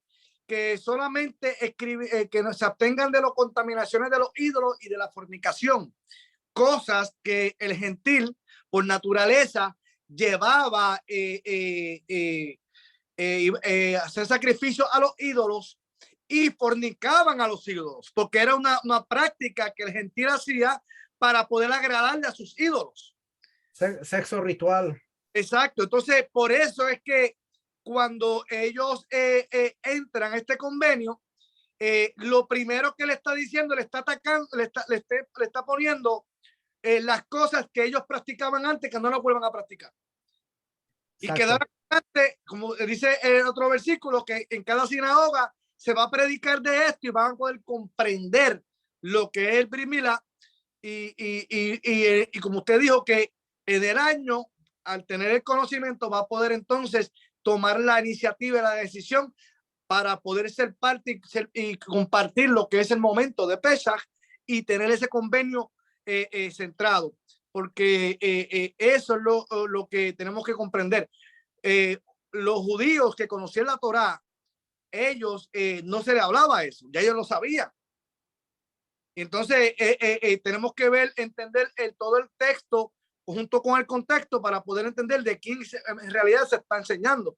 solamente que no se abstengan de las contaminaciones de los ídolos y de la fornicación, cosas que el gentil por naturaleza llevaba hacer sacrificio a los ídolos y fornicaban a los ídolos, porque era una práctica que el gentil hacía para poder agradarle a sus ídolos. Sexo ritual. Exacto. Entonces, por eso es que cuando ellos entran a este convenio, lo primero que le está diciendo, le está atacando, le está poniendo las cosas que ellos practicaban antes, que no las vuelvan a practicar. Exacto. Y quedar antes, como dice el otro versículo, que en cada sinagoga se va a predicar de esto y van a poder comprender lo que es el Brit Milá. Y como usted dijo, que en el año, al tener el conocimiento, va a poder entonces tomar la iniciativa y la decisión para poder ser parte y compartir lo que es el momento de Pesaj y tener ese convenio centrado, porque eso es lo que tenemos que comprender. Los judíos que conocían la Torá, ellos no se les hablaba eso, ya ellos lo sabían. Entonces tenemos que entender todo el texto junto con el contexto para poder entender de quién en realidad se está enseñando,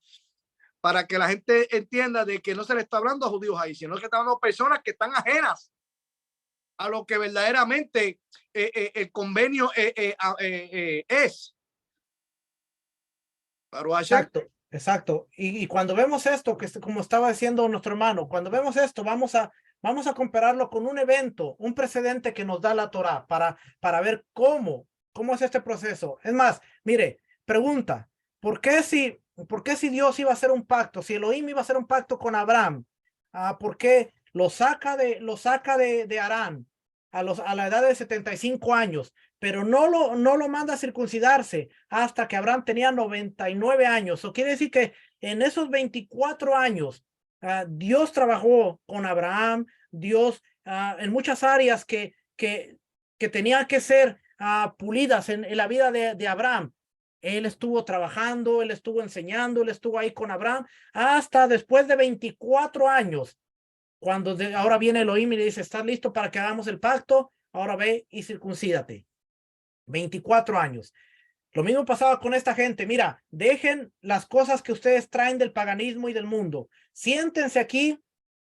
para que la gente entienda de que no se le está hablando a judíos ahí, sino que está hablando a personas que están ajenas a lo que verdaderamente el convenio es. Exacto. Y cuando vemos esto, que como estaba diciendo nuestro hermano, cuando vemos esto, vamos a compararlo con un evento, un precedente que nos da la Torá para ver cómo es este proceso. Es más, mire, pregunta, ¿por qué si Dios iba a hacer un pacto, si Elohim iba a hacer un pacto con Abraham, ¿por qué lo saca de Harán a la edad de 75 años, pero no lo manda a circuncidarse hasta que Abraham tenía 99 años? Eso quiere decir que en esos 24 años, Dios trabajó con Abraham, Dios en muchas áreas que tenían que ser pulidas en la vida de Abraham. Él estuvo trabajando, él estuvo enseñando, él estuvo ahí con Abraham hasta después de 24 años. Cuando ahora viene Elohim y le dice, ¿estás listo para que hagamos el pacto? Ahora ve y circuncídate. 24 años. Lo mismo pasaba con esta gente. Mira, dejen las cosas que ustedes traen del paganismo y del mundo. Siéntense aquí,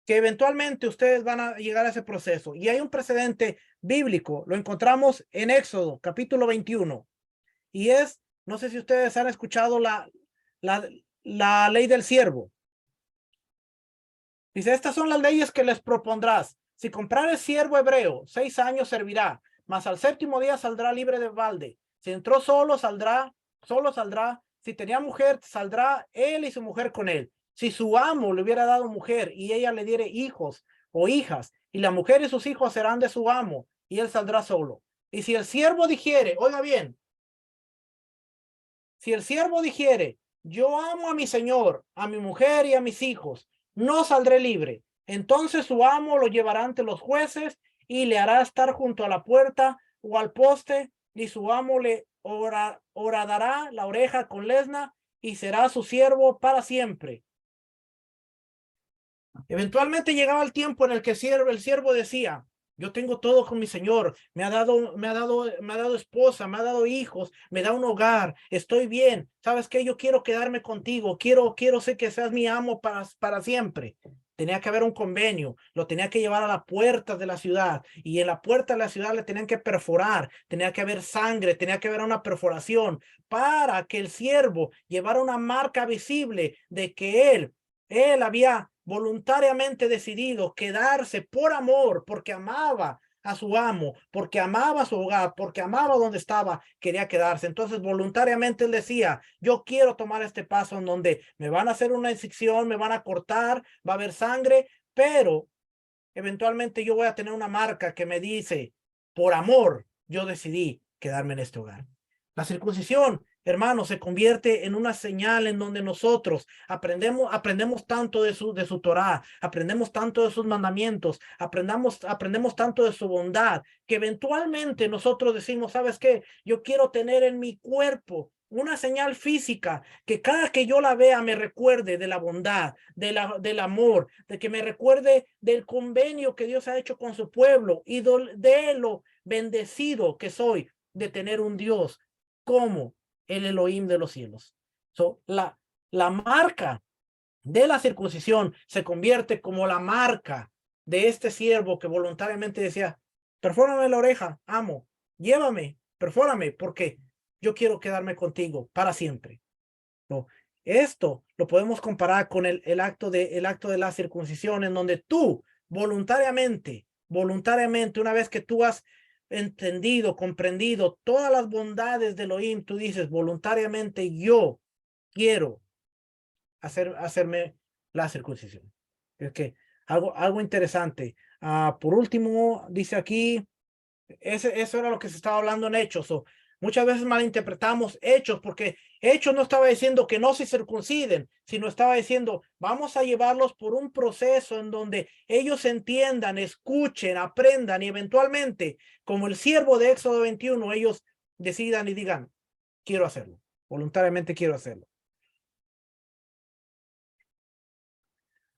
que eventualmente ustedes van a llegar a ese proceso. Y hay un precedente bíblico. Lo encontramos en Éxodo, capítulo 21. Y no sé si ustedes han escuchado la la ley del siervo. Dice, estas son las leyes que les propondrás. Si comprares siervo hebreo, 6 años servirá, mas al 7º día saldrá libre de balde. Si entró solo saldrá. Si tenía mujer, saldrá él y su mujer con él. Si su amo le hubiera dado mujer y ella le diere hijos o hijas, y la mujer y sus hijos serán de su amo, y él saldrá solo. Y si el siervo dijere, oiga bien, si el siervo dijere, yo amo a mi señor, a mi mujer y a mis hijos, no saldré libre. Entonces su amo lo llevará ante los jueces y le hará estar junto a la puerta o al poste, y su amo le horadará la oreja con lesna y será su siervo para siempre. Eventualmente llegaba el tiempo en el que el siervo decía, yo tengo todo con mi señor, me ha dado esposa, me ha dado hijos, me da un hogar, estoy bien. ¿Sabes qué? Yo quiero quedarme contigo, quiero sé que seas mi amo para siempre. Tenía que haber un convenio, lo tenía que llevar a la puerta de la ciudad, y en la puerta de la ciudad le tenían que perforar, tenía que haber sangre, tenía que haber una perforación para que el siervo llevara una marca visible de que él había voluntariamente decidido quedarse por amor, porque amaba a su amo, porque amaba su hogar, porque amaba donde estaba, quería quedarse. Entonces voluntariamente él decía, yo quiero tomar este paso en donde me van a hacer una incisión, me van a cortar, va a haber sangre, pero eventualmente yo voy a tener una marca que me dice, por amor, yo decidí quedarme en este hogar. La circuncisión, hermano, se convierte en una señal en donde nosotros aprendemos tanto de su Torá, aprendemos tanto de sus mandamientos, aprendemos tanto de su bondad, que eventualmente nosotros decimos, ¿sabes qué? Yo quiero tener en mi cuerpo una señal física que cada que yo la vea me recuerde de la bondad, del amor, de que me recuerde del convenio que Dios ha hecho con su pueblo y de lo bendecido que soy de tener un Dios como el Elohim de los cielos. La marca de la circuncisión se convierte como la marca de este siervo que voluntariamente decía, perfórame la oreja, amo, llévame, perfórame, porque yo quiero quedarme contigo para siempre. No, esto lo podemos comparar con el acto de la circuncisión, en donde tú voluntariamente, una vez que tú has entendido, comprendido todas las bondades de Elohim, tú dices voluntariamente, yo quiero hacerme la circuncisión. Es que algo interesante. Por último, dice aquí, eso era lo que se estaba hablando en Hechos. Muchas veces malinterpretamos Hechos, porque Hechos no estaba diciendo que no se circunciden, sino estaba diciendo, vamos a llevarlos por un proceso en donde ellos entiendan, escuchen, aprendan, y eventualmente, como el siervo de Éxodo 21, ellos decidan y digan, quiero hacerlo, voluntariamente quiero hacerlo.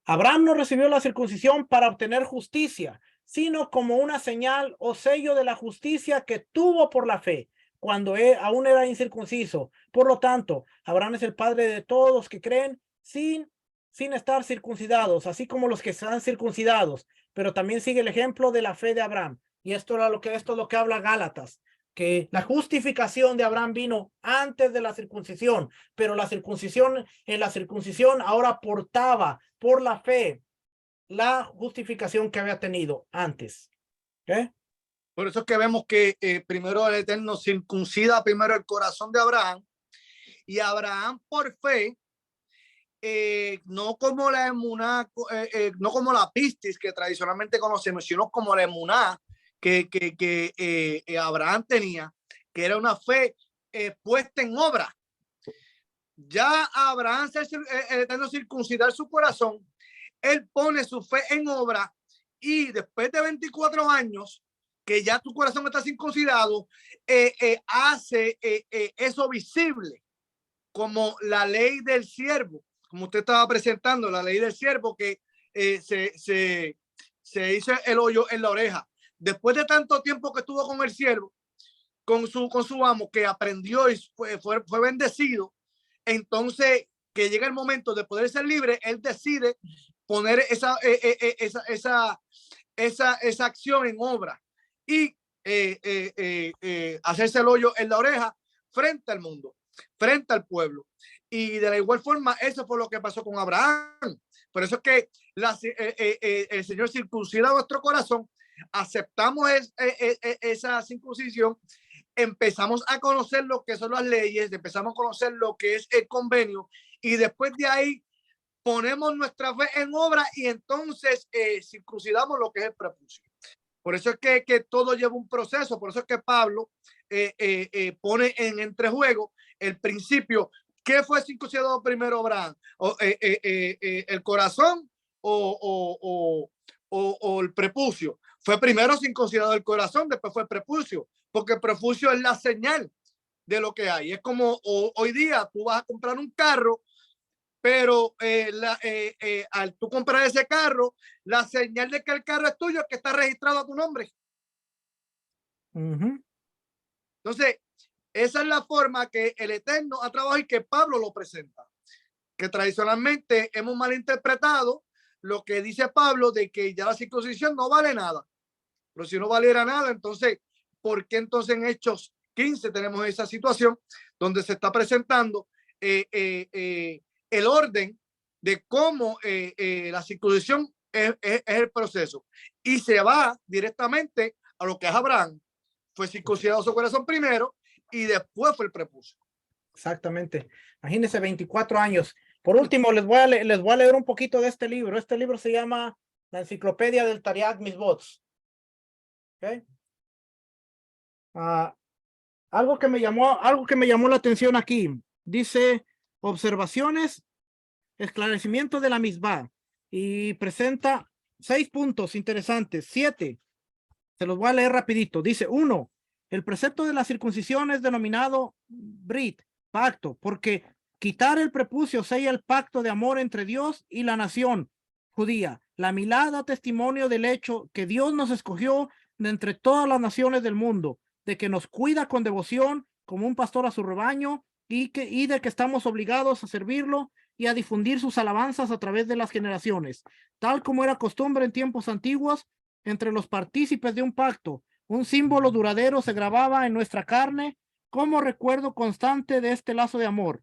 Abraham no recibió la circuncisión para obtener justicia, sino como una señal o sello de la justicia que tuvo por la fe, cuando aún era incircunciso. Por lo tanto, Abraham es el padre de todos los que creen sin estar circuncidados, así como los que están circuncidados. Pero también sigue el ejemplo de la fe de Abraham. Y esto es lo que habla Gálatas, que la justificación de Abraham vino antes de la circuncisión, pero en la circuncisión ahora portaba por la fe la justificación que había tenido antes. ¿Okay? Por eso es que vemos que primero el Eterno circuncida primero el corazón de Abraham, y Abraham por fe, no como la emuná, no como la pistis que tradicionalmente conocemos, sino como la emuná que Abraham tenía, que era una fe puesta en obra. Ya Abraham, el Eterno circuncidar su corazón, él pone su fe en obra, y después de 24 años que ya tu corazón está circuncidado, hace eso visible, como la ley del siervo, como usted estaba presentando, la ley del siervo que se hizo el hoyo en la oreja. Después de tanto tiempo que estuvo con el siervo, con su amo, que aprendió y fue bendecido, entonces que llega el momento de poder ser libre, él decide poner esa acción en obra y hacerse el hoyo en la oreja frente al mundo. frente al pueblo. Y de la igual forma, eso fue lo que pasó con Abraham. Por eso es que el Señor circuncida nuestro corazón, aceptamos esa circuncisión, empezamos a conocer lo que son las leyes, empezamos a conocer lo que es el convenio, y después de ahí ponemos nuestra fe en obra y entonces circuncidamos lo que es el prepucio. Por eso es que todo lleva un proceso. Por eso es que Pablo pone en entrejuego el principio. ¿Qué fue circuncidado primero, Abraham? ¿El corazón o el prepucio? Fue primero circuncidado el corazón, después fue el prepucio, porque el prepucio es la señal de lo que hay. Es como hoy día tú vas a comprar un carro, pero al tú comprar ese carro, la señal de que el carro es tuyo es que está registrado a tu nombre. Entonces, esa es la forma que el Eterno ha trabajado y que Pablo lo presenta. Que tradicionalmente hemos malinterpretado lo que dice Pablo de que ya la circuncisión no vale nada. Pero si no valiera nada, entonces, ¿por qué entonces en Hechos 15 tenemos esa situación donde se está presentando el orden de cómo la circuncisión es el proceso? Y se va directamente a lo que es Abraham. Fue circuncidado su corazón primero y después fue el prepucio. Exactamente. Imagínense, 24 años. Por último, les voy a leer un poquito de este libro. Este libro se llama La Enciclopedia del Tariag Mitzvot. ¿Okay? Algo que me llamó la atención aquí. Dice observaciones, esclarecimiento de la misma, y presenta 6 puntos interesantes, 7. Se los voy a leer rapidito. Dice 1. El precepto de la circuncisión es denominado Brit, pacto, porque quitar el prepucio sella el pacto de amor entre Dios y la nación judía. La milá da testimonio del hecho que Dios nos escogió de entre todas las naciones del mundo, de que nos cuida con devoción como un pastor a su rebaño y de que estamos obligados a servirlo y a difundir sus alabanzas a través de las generaciones, tal como era costumbre en tiempos antiguos entre los partícipes de un pacto. Un símbolo duradero se grababa en nuestra carne como recuerdo constante de este lazo de amor.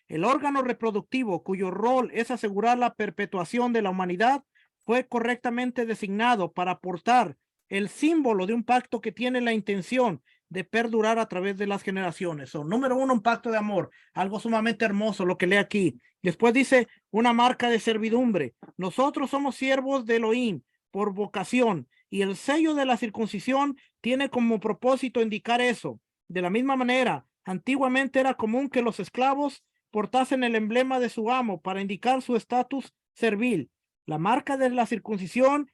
El órgano reproductivo, cuyo rol es asegurar la perpetuación de la humanidad, fue correctamente designado para aportar el símbolo de un pacto que tiene la intención de perdurar a través de las generaciones. Número 1, un pacto de amor, algo sumamente hermoso lo que lee aquí. Después dice una marca de servidumbre. Nosotros somos siervos de Elohim por vocación, y el sello de la circuncisión tiene como propósito indicar eso. De la misma manera, antiguamente era común que los esclavos portasen el emblema de su amo para indicar su estatus servil. La marca de la circuncisión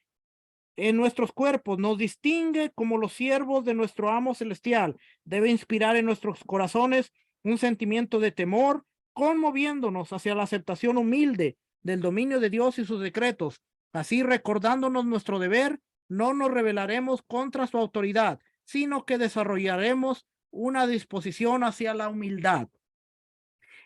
en nuestros cuerpos nos distingue como los siervos de nuestro amo celestial. Debe inspirar en nuestros corazones un sentimiento de temor, conmoviéndonos hacia la aceptación humilde del dominio de Dios y sus decretos. Así, recordándonos nuestro deber, no nos rebelaremos contra su autoridad, sino que desarrollaremos una disposición hacia la humildad.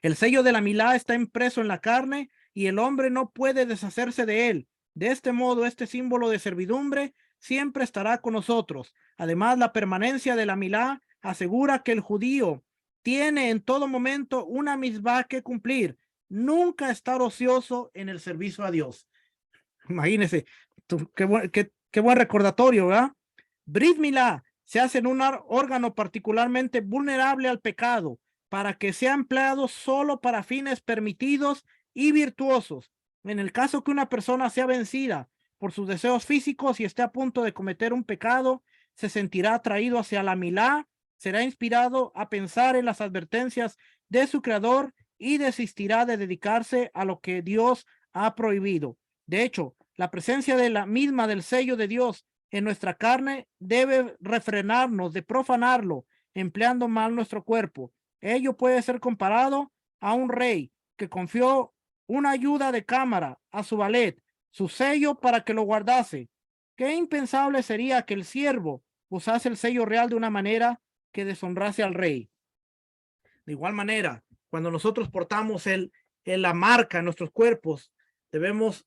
El sello de la milá está impreso en la carne y el hombre no puede deshacerse de él. De este modo, este símbolo de servidumbre siempre estará con nosotros. Además, la permanencia de la milá asegura que el judío tiene en todo momento una misbah que cumplir, nunca estar ocioso en el servicio a Dios. Imagínense, qué buen recordatorio, ¿verdad? Brit Milá se hace en un órgano particularmente vulnerable al pecado, para que sea empleado solo para fines permitidos y virtuosos. En el caso que una persona sea vencida por sus deseos físicos y esté a punto de cometer un pecado, se sentirá atraído hacia la milá, será inspirado a pensar en las advertencias de su creador y desistirá de dedicarse a lo que Dios ha prohibido. De hecho, la presencia de la misma del sello de Dios en nuestra carne debe refrenarnos de profanarlo, empleando mal nuestro cuerpo. Ello puede ser comparado a un rey que confió una ayuda de cámara a su valet, su sello para que lo guardase. Qué impensable sería que el siervo usase el sello real de una manera que deshonrase al rey. De igual manera, cuando nosotros portamos la marca en nuestros cuerpos, debemos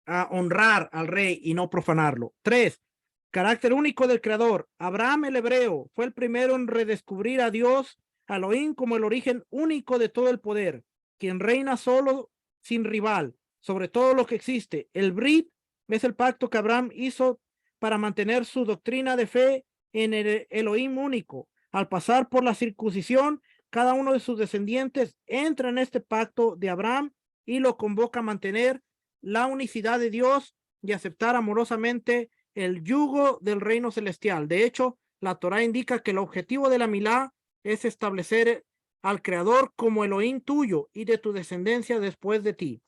honrar al rey y no profanarlo. 3. Carácter único del creador. Abraham el hebreo fue el primero en redescubrir a Dios a Elohim como el origen único de todo el poder, quien reina solo, sin rival, sobre todo lo que existe. El Brit es el pacto que Abraham hizo para mantener su doctrina de fe en el Elohim único. Al pasar por la circuncisión, cada uno de sus descendientes entra en este pacto de Abraham y lo convoca a mantener la unicidad de Dios y aceptar amorosamente el yugo del reino celestial. De hecho, la Torá indica que el objetivo de la Milá es establecer al Creador como Elohim tuyo y de tu descendencia después de ti.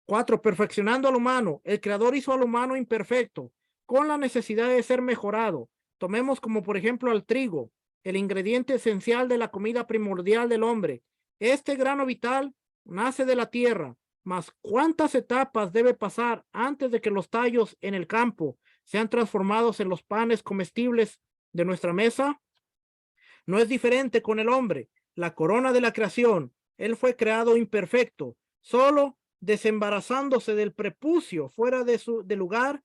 4. Perfeccionando al humano. El Creador hizo al humano imperfecto, con la necesidad de ser mejorado. Tomemos como por ejemplo al trigo, el ingrediente esencial de la comida primordial del hombre. Este grano vital nace de la tierra, mas ¿cuántas etapas debe pasar antes de que los tallos en el campo sean transformados en los panes comestibles de nuestra mesa? No es diferente con el hombre, la corona de la creación. Él fue creado imperfecto, solo desembarazándose del prepucio fuera de su lugar,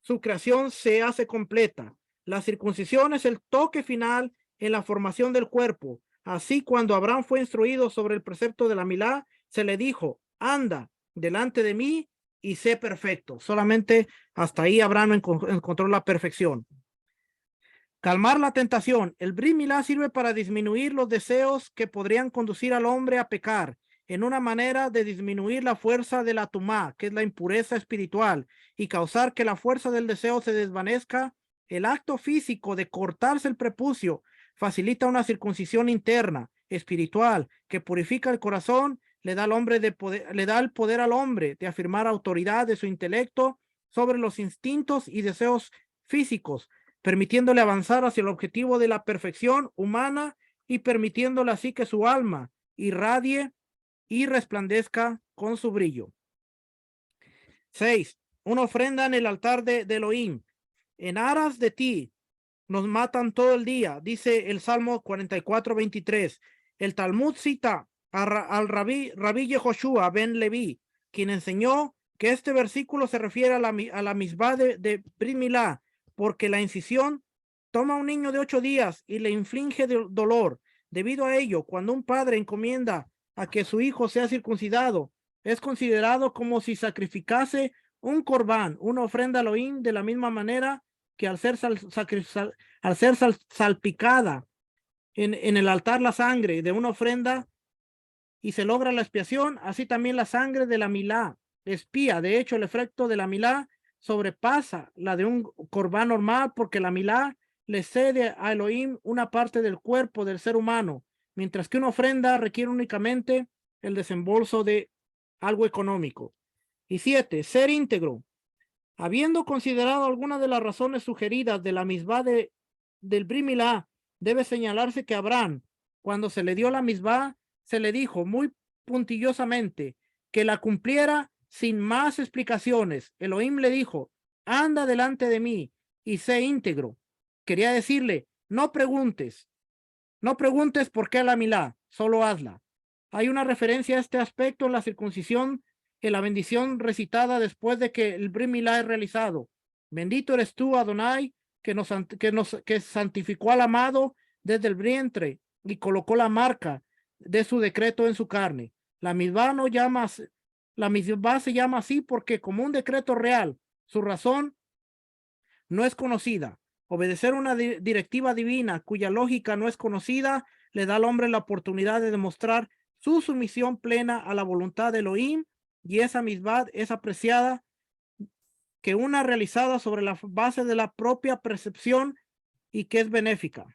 su creación se hace completa. La circuncisión es el toque final en la formación del cuerpo. Así, cuando Abraham fue instruido sobre el precepto de la Milá, se le dijo: anda delante de mí y sé perfecto. Solamente hasta ahí Abraham encontró la perfección. Calmar la tentación. El Brit Milá sirve para disminuir los deseos que podrían conducir al hombre a pecar, en una manera de disminuir la fuerza de la tumá, que es la impureza espiritual, y causar que la fuerza del deseo se desvanezca. El acto físico de cortarse el prepucio facilita una circuncisión interna, espiritual, que purifica el corazón, le da el poder al hombre de afirmar autoridad de su intelecto sobre los instintos y deseos físicos, permitiéndole avanzar hacia el objetivo de la perfección humana y permitiéndole así que su alma irradie y resplandezca con su brillo. 6. Una ofrenda en el altar de Elohim. En aras de ti nos matan todo el día, dice el Salmo 44:23. El Talmud cita al Rabí Yehoshua ben Levi, quien enseñó que este versículo se refiere a la misbah de Brit Milá, porque la incisión toma a un niño de 8 días y le inflige dolor. Debido a ello, cuando un padre encomienda a que su hijo sea circuncidado, es considerado como si sacrificase un corbán, una ofrenda a Elohim, de la misma manera que al ser salpicada en el altar la sangre de una ofrenda y se logra la expiación, así también la sangre de la milá expía. De hecho, el efecto de la milá sobrepasa la de un corbán normal, porque la milá le cede a Elohim una parte del cuerpo del ser humano, mientras que una ofrenda requiere únicamente el desembolso de algo económico. Y 7, ser íntegro. Habiendo considerado algunas de las razones sugeridas de la misbah del Brit Milá, debe señalarse que Abraham, cuando se le dio la misbah, se le dijo muy puntillosamente que la cumpliera sin más explicaciones. Elohim le dijo: anda delante de mí y sé íntegro. Quería decirle: no preguntes por qué la milá, solo hazla. Hay una referencia a este aspecto en la circuncisión, en la bendición recitada después de que el Brit Milá es realizado. Bendito eres tú, Adonai, que santificó al amado desde el vientre y colocó la marca de su decreto en su carne. La misbah se llama así porque, como un decreto real, su razón no es conocida. Obedecer una directiva divina cuya lógica no es conocida le da al hombre la oportunidad de demostrar su sumisión plena a la voluntad de Elohim, y esa misbah es apreciada que una realizada sobre la base de la propia percepción y que es benéfica.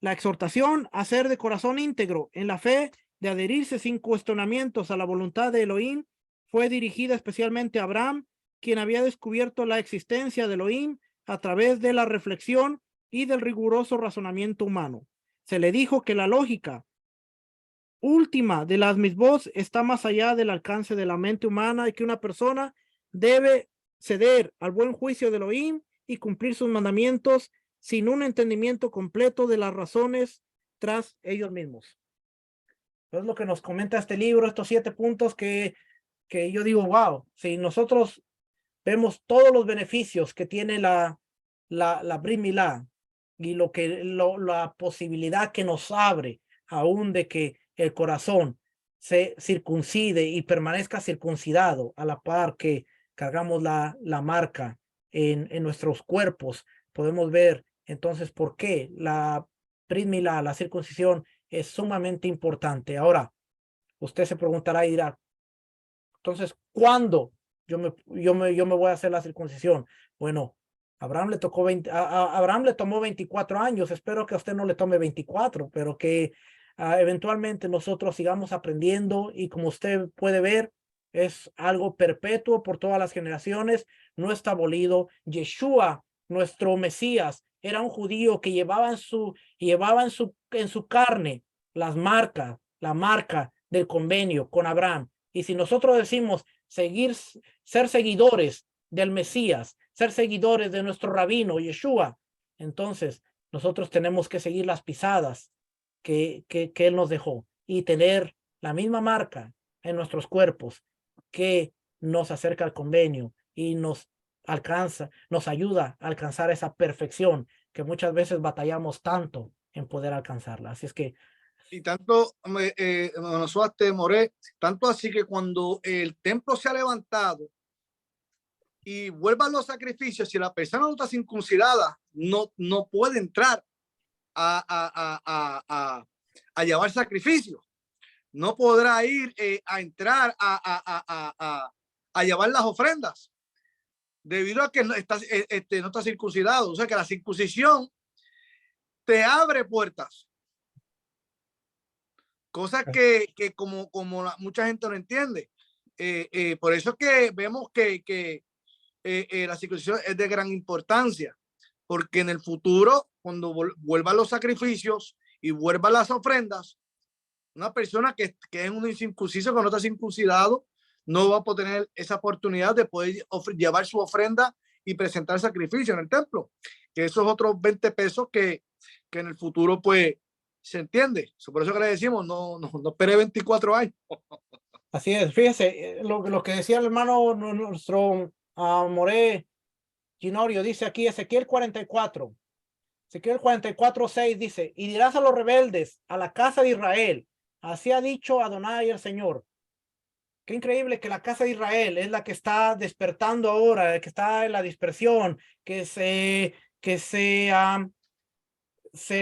La exhortación a ser de corazón íntegro en la fe, de adherirse sin cuestionamientos a la voluntad de Elohim, fue dirigida especialmente a Abraham, quien había descubierto la existencia de Elohim a través de la reflexión y del riguroso razonamiento humano. Se le dijo que la lógica última de las misbos está más allá del alcance de la mente humana y que una persona debe ceder al buen juicio de Elohim y cumplir sus mandamientos sin un entendimiento completo de las razones tras ellos mismos. Es lo que nos comenta este libro, estos 7 puntos que yo digo: wow, si nosotros vemos todos los beneficios que tiene la Brit Milá, y la posibilidad que nos abre aún de que el corazón se circuncide y permanezca circuncidado a la par que cargamos la marca en nuestros cuerpos. Podemos ver entonces por qué la Brit Milá, la circuncisión, es sumamente importante. Ahora, usted se preguntará y dirá, entonces, ¿cuándo yo me voy a hacer la circuncisión? Bueno, Abraham le tocó Abraham le tomó 24 años. Espero que a usted no le tome 24, pero que eventualmente nosotros sigamos aprendiendo, y como usted puede ver, es algo perpetuo por todas las generaciones, no está abolido. Yeshua, nuestro Mesías, era un judío que llevaba en su carne la marca del convenio con Abraham. Y si nosotros decimos ser seguidores del Mesías, ser seguidores de nuestro rabino Yeshua, entonces nosotros tenemos que seguir las pisadas que él nos dejó y tener la misma marca en nuestros cuerpos que nos acerca al convenio y nos ayuda a alcanzar esa perfección que muchas veces batallamos tanto en poder alcanzarla. Así es que y tanto, Suaste, Moré, tanto así que cuando el templo se ha levantado y vuelvan los sacrificios, si la persona no está circuncidada, no puede entrar a llevar sacrificios. No podrá ir a entrar a llevar las ofrendas, debido a que no está circuncidado. O sea que la circuncisión te abre puertas. Cosas que como mucha gente no entiende. Por eso es que vemos que la circuncisión es de gran importancia, porque en el futuro, cuando vuelvan los sacrificios y vuelvan las ofrendas, una persona que es un incircunciso, que no está circuncidado, no va a poder tener esa oportunidad de poder llevar su ofrenda y presentar sacrificio en el templo, que esos otros 20 pesos que en el futuro pues se entiende. Por eso que le decimos, no espere 24 años. así es. Fíjese, lo que decía el hermano nuestro Moré Ginorio, dice aquí Ezequiel 44. Ezequiel 44:6 dice, y dirás a los rebeldes, a la casa de Israel, así ha dicho Adonai el Señor. Qué increíble que la casa de Israel es la que está despertando ahora, que está en la dispersión, que se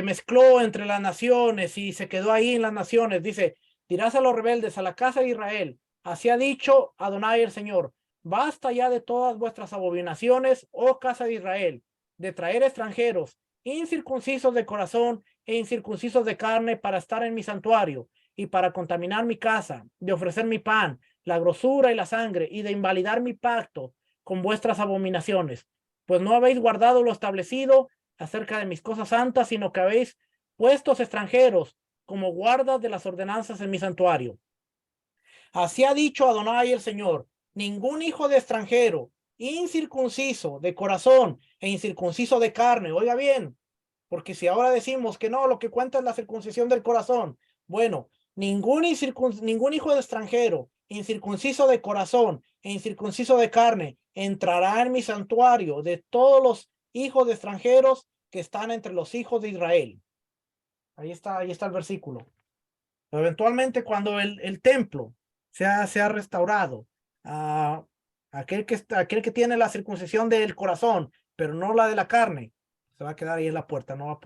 mezcló entre las naciones y se quedó ahí en las naciones. Dice, dirás a los rebeldes, a la casa de Israel, así ha dicho Adonai el Señor, basta ya de todas vuestras abominaciones, oh casa de Israel, de traer extranjeros, incircuncisos de corazón e incircuncisos de carne, para estar en mi santuario y para contaminar mi casa, de ofrecer mi pan, la grosura y la sangre, y de invalidar mi pacto con vuestras abominaciones, pues no habéis guardado lo establecido acerca de mis cosas santas, sino que habéis puestos extranjeros como guardas de las ordenanzas en mi santuario. Así ha dicho Adonai el Señor, ningún hijo de extranjero, incircunciso de corazón e incircunciso de carne, oiga bien, porque si ahora decimos que no, lo que cuenta es la circuncisión del corazón, bueno, ningún hijo de extranjero, incircunciso de corazón e incircunciso de carne, entrará en mi santuario de todos los hijos de extranjeros que están entre los hijos de Israel. Ahí está el versículo. Pero eventualmente, cuando el templo se ha restaurado, aquel que tiene la circuncisión del corazón, pero no la de la carne, se va a quedar ahí en la puerta, no va a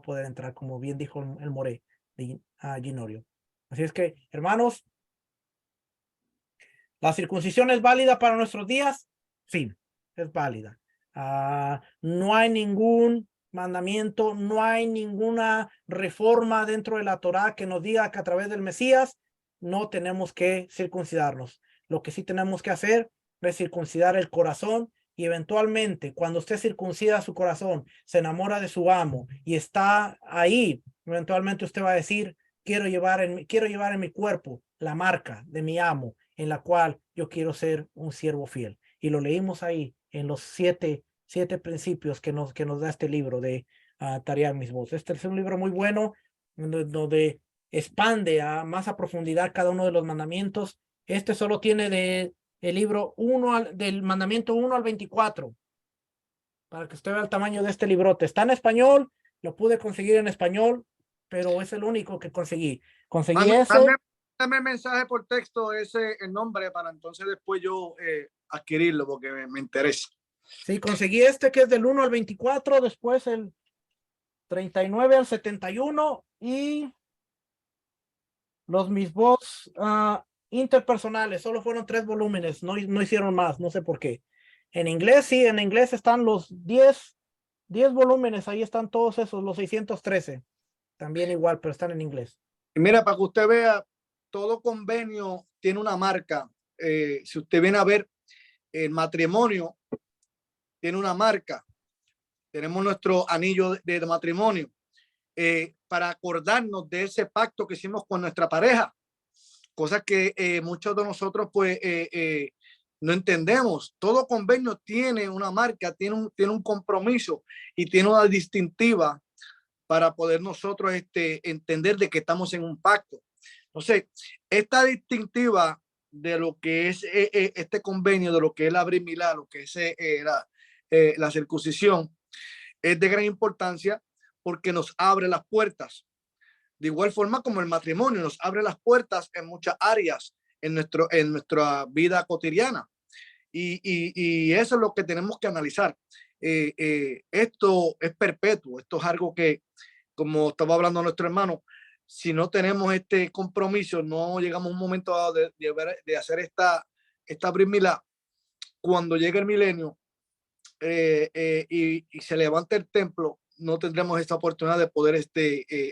poder entrar, como bien dijo el Moré de Ginorio. Así es que, hermanos, ¿la circuncisión es válida para nuestros días? Sí, es válida. No hay ningún mandamiento, no hay ninguna reforma dentro de la Torá que nos diga que a través del Mesías no tenemos que circuncidarnos. Lo que sí tenemos que hacer es circuncidar el corazón, y eventualmente, cuando usted circuncida su corazón, se enamora de su amo y está ahí, eventualmente usted va a decir, quiero llevar en mi cuerpo la marca de mi amo, en la cual yo quiero ser un siervo fiel. Y lo leímos ahí en los siete principios que nos da este libro de Tariag Mitzvot. Este es un libro muy bueno, donde expande más a profundidad cada uno de los mandamientos. Este solo tiene del libro del mandamiento 1 al 24. para que usted vea el tamaño de este librote. Está en español, lo pude conseguir en español, pero es el único que conseguí. Conseguí ese. Dame mensaje por texto el nombre para entonces después yo adquirirlo porque me interesa. Sí, conseguí este que es del 1 al 24, después el 39 al 71 y los mis box interpersonales. Solo fueron 3 volúmenes, no hicieron más, no sé por qué. En inglés, sí, en inglés están los 10 volúmenes, ahí están todos esos, los 613. También igual, pero están en inglés. Y mira, para que usted vea, todo convenio tiene una marca. Si usted viene a ver el matrimonio, tiene una marca. Tenemos nuestro anillo de matrimonio para acordarnos de ese pacto que hicimos con nuestra pareja. Cosas que muchos de nosotros pues no entendemos. Todo convenio tiene una marca, tiene un compromiso y tiene una distintiva para poder nosotros entender de que estamos en un pacto. Entonces, esta distintiva de lo que es este convenio, de lo que es la Brit Milá, lo que es la circuncisión, es de gran importancia porque nos abre las puertas. De igual forma como el matrimonio nos abre las puertas en muchas áreas en nuestra vida cotidiana. Y eso es lo que tenemos que analizar. Esto es perpetuo, esto es algo que, como estaba hablando nuestro hermano, si no tenemos este compromiso, no llegamos a un momento de hacer esta Brit Milá. Cuando llegue el milenio y se levante el templo, no tendremos esta oportunidad de poder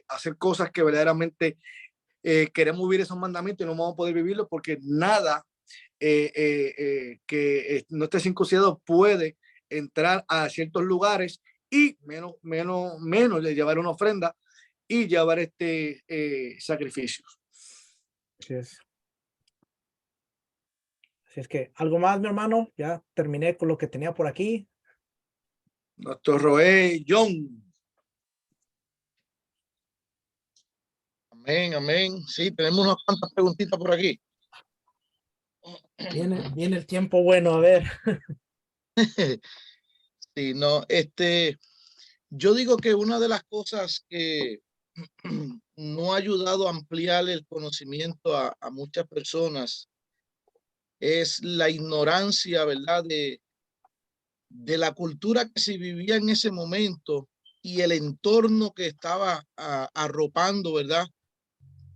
hacer cosas que verdaderamente queremos vivir esos mandamientos y no vamos a poder vivirlos porque nada que no esté circuncidado puede entrar a ciertos lugares y menos de llevar una ofrenda y llevar sacrificios. Así es. Así es que, ¿algo más, mi hermano? Ya terminé con lo que tenía por aquí. Nuestro Roé John. Amén, amén. Sí, tenemos unas cuantas preguntitas por aquí. Viene el tiempo bueno, a ver. Sí, no, yo digo que una de las cosas que no ha ayudado a ampliar el conocimiento a muchas personas es la ignorancia, ¿verdad? De la cultura que se vivía en ese momento y el entorno que estaba arropando, ¿verdad?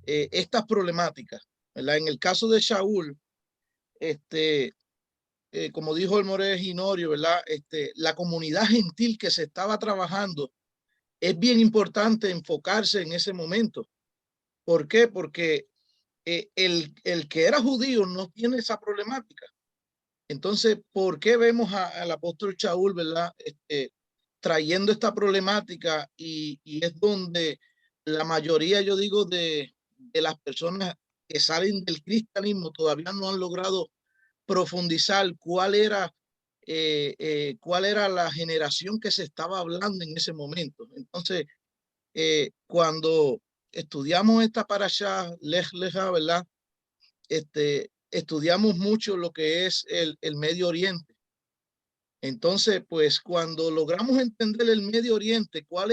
Estas problemáticas, ¿verdad? En el caso de Shaul, como dijo el More Ginorio, ¿verdad? La comunidad gentil que se estaba trabajando, es bien importante enfocarse en ese momento. ¿Por qué? Porque el que era judío no tiene esa problemática. Entonces, ¿por qué vemos al apóstol Shaul, ¿verdad? Trayendo esta problemática y es donde la mayoría, yo digo, de las personas que salen del cristianismo todavía no han logrado profundizar cuál era la generación que se estaba hablando en ese momento. Entonces, cuando estudiamos esta parashá, Lej Leja, ¿verdad? Estudiamos mucho lo que es el Medio Oriente. Entonces, pues cuando logramos entender el Medio Oriente, cuál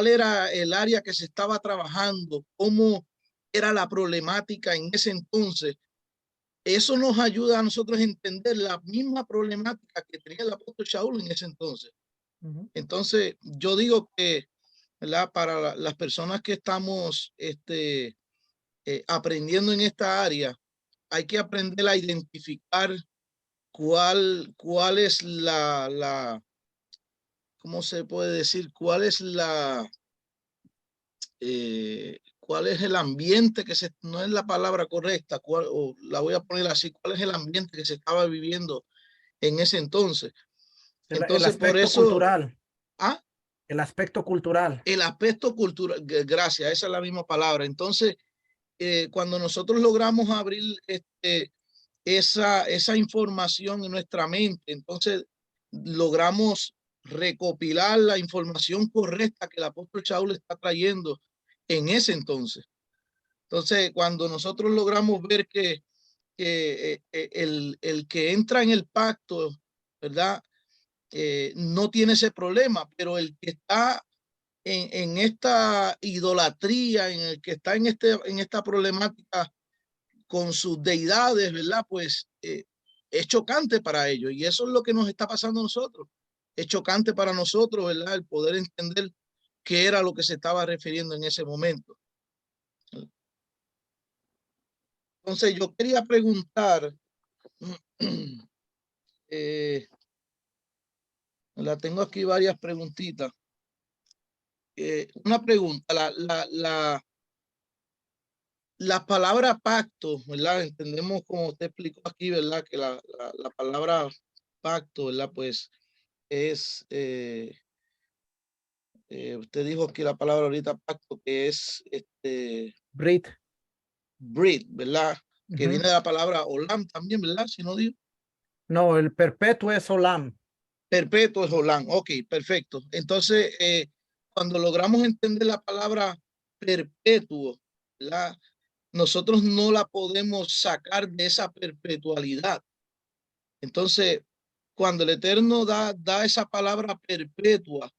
era el área que se estaba trabajando, cómo era la problemática en ese entonces, eso nos ayuda a nosotros a entender la misma problemática que tenía el apóstol Shaul en ese entonces. Entonces, yo digo que, ¿verdad? Para las personas que estamos aprendiendo en esta área, hay que aprender a identificar cuál es ¿cómo se puede decir? ¿Cuál es cuál es el ambiente no es la palabra correcta, o la voy a poner así, cuál es el ambiente que se estaba viviendo en ese entonces? El aspecto cultural. ¿Ah? El aspecto cultural. El aspecto cultural, gracias, esa es la misma palabra. Entonces, cuando nosotros logramos abrir esa información en nuestra mente, entonces logramos recopilar la información correcta que el apóstol Shaul está trayendo en ese entonces. Entonces, cuando nosotros logramos ver que el que entra en el pacto, ¿verdad? no tiene ese problema, pero el que está en esta idolatría, en el que está en esta problemática con sus deidades, ¿verdad? Pues es chocante para ellos, y eso es lo que nos está pasando a nosotros. Es chocante para nosotros, ¿verdad? El poder entender qué era lo que se estaba refiriendo en ese momento. Entonces yo quería preguntar, la tengo aquí varias preguntitas. Una pregunta, la palabra pacto, ¿verdad? Entendemos, como usted explicó aquí, ¿verdad? Que la palabra pacto, ¿verdad? Pues es, usted dijo aquí la palabra ahorita pacto, que es Brit. Brit, ¿verdad? Que viene de la palabra olam también, ¿verdad? Si no digo. No, el perpetuo es olam. Perpetuo es olam. Ok, perfecto. Entonces, cuando logramos entender la palabra perpetuo, ¿verdad? Nosotros no la podemos sacar de esa perpetualidad. Entonces, cuando el Eterno da esa palabra perpetua,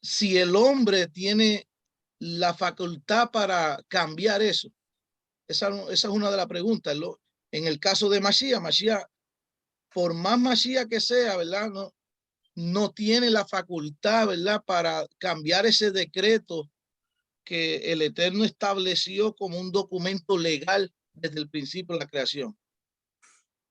si el hombre tiene la facultad para cambiar eso, esa es una de las preguntas. En el caso de Mashiach, por más Mashiach que sea, ¿verdad? No tiene la facultad, ¿verdad? Para cambiar ese decreto que el Eterno estableció como un documento legal desde el principio de la creación.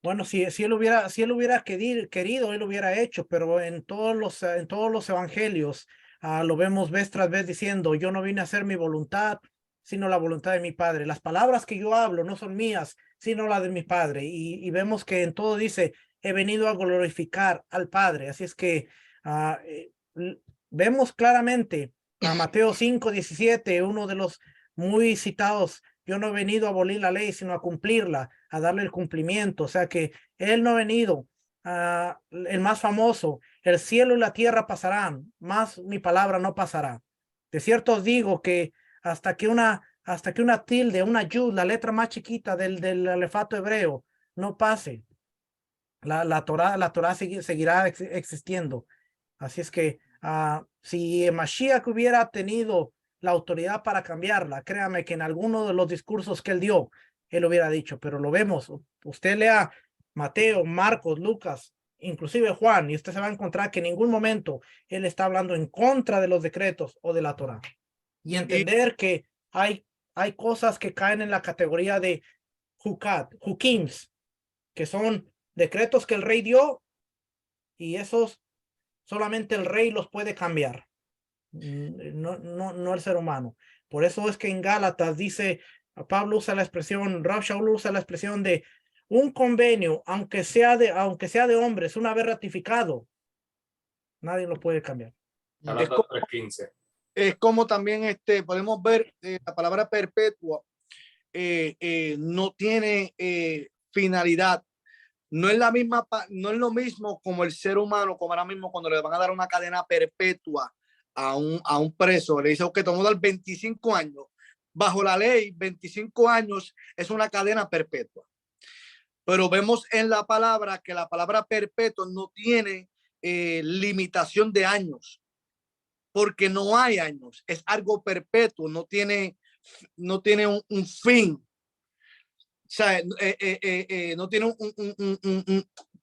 Bueno, si él hubiera querido, él lo hubiera hecho, pero en todos los evangelios lo vemos vez tras vez diciendo, yo no vine a hacer mi voluntad, sino la voluntad de mi Padre. Las palabras que yo hablo no son mías, sino las de mi Padre. Y vemos que en todo dice, he venido a glorificar al Padre. Así es que vemos claramente a Mateo 5:17, uno de los muy citados, yo no he venido a abolir la ley, sino a cumplirla, a darle el cumplimiento. O sea que él no ha venido, el más famoso, el cielo y la tierra pasarán, más mi palabra no pasará. De cierto os digo que hasta que una tilde, una yud, la letra más chiquita del alefato hebreo, no pase, la Torá seguirá existiendo. Así es que si Mashiach hubiera tenido la autoridad para cambiarla, créame que en alguno de los discursos que él dio, él hubiera dicho, pero lo vemos. Usted lea Mateo, Marcos, Lucas, inclusive Juan, y usted se va a encontrar que en ningún momento él está hablando en contra de los decretos o de la Torá. Y entender que hay cosas que caen en la categoría de hukims, que son decretos que el rey dio, y esos solamente el rey los puede cambiar, no el ser humano. Por eso es que en Gálatas dice, Pablo usa la expresión, Rav Shaul usa la expresión de un convenio, aunque sea de hombres, una vez ratificado, nadie lo puede cambiar. Gálatas 3:15. Es como también podemos ver la palabra perpetua no tiene finalidad. No es lo mismo como el ser humano, como ahora mismo cuando le van a dar una cadena perpetua a un preso. Le dice que tomó dar 25 años. Bajo la ley, 25 años es una cadena perpetua. Pero vemos en la palabra que la palabra perpetua no tiene limitación de años, porque no hay años, es algo perpetuo, no tiene un fin. O sea, no tiene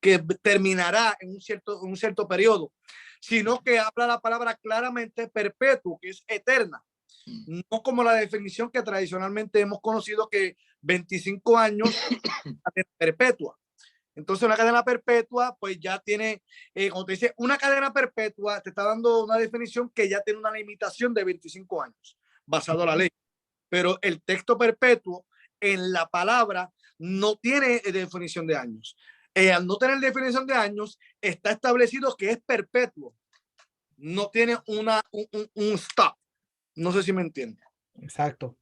que terminará en un cierto periodo, sino que habla la palabra claramente perpetuo, que es eterna. No como la definición que tradicionalmente hemos conocido, que 25 años perpetua. Entonces, una cadena perpetua, pues ya tiene, cuando te dice una cadena perpetua, te está dando una definición que ya tiene una limitación de 25 años, basado en la ley. Pero el texto perpetuo en la palabra no tiene definición de años. Al no tener definición de años, está establecido que es perpetuo. No tiene un stop. No sé si me entiende. Exacto.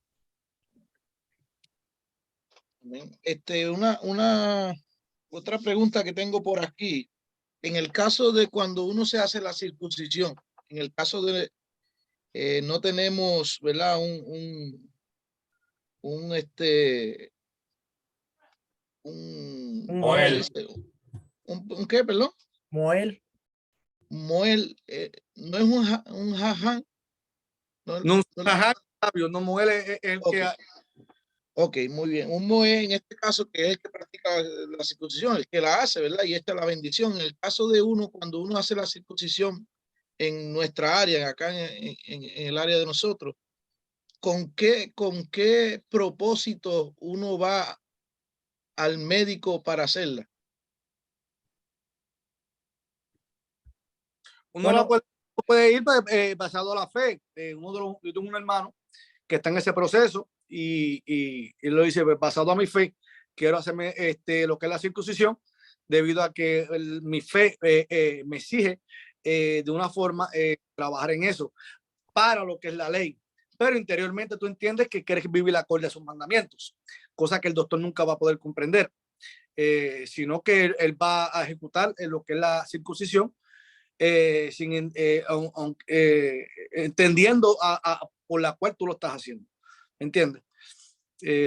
Otra pregunta que tengo por aquí. En el caso de cuando uno se hace la circuncisión, en el caso de no tenemos, ¿verdad? Un Moel. ¿qué, perdón? Moel. Moel, no es un jaján. No, No, no- ajá, sabio, no muele el Ok. que Ok, muy bien. Un moé en este caso, que es el que practica la circuncisión, el que la hace, ¿verdad? Y esta es la bendición. En el caso de uno, cuando uno hace la circuncisión en nuestra área, acá en el área de nosotros, ¿con qué propósito uno va al médico para hacerla? uno la Bueno, puede ir pues, basado a la fe. Yo tengo un hermano que está en ese proceso y lo dice, pues, basado a mi fe, quiero hacerme lo que es la circuncisión, debido a que mi fe me exige de una forma trabajar en eso para lo que es la ley. Pero interiormente tú entiendes que quieres vivir acorde a sus mandamientos, cosa que el doctor nunca va a poder comprender, sino que él va a ejecutar lo que es la circuncisión sin, entendiendo por la cual tú lo estás haciendo. ¿Entiendes?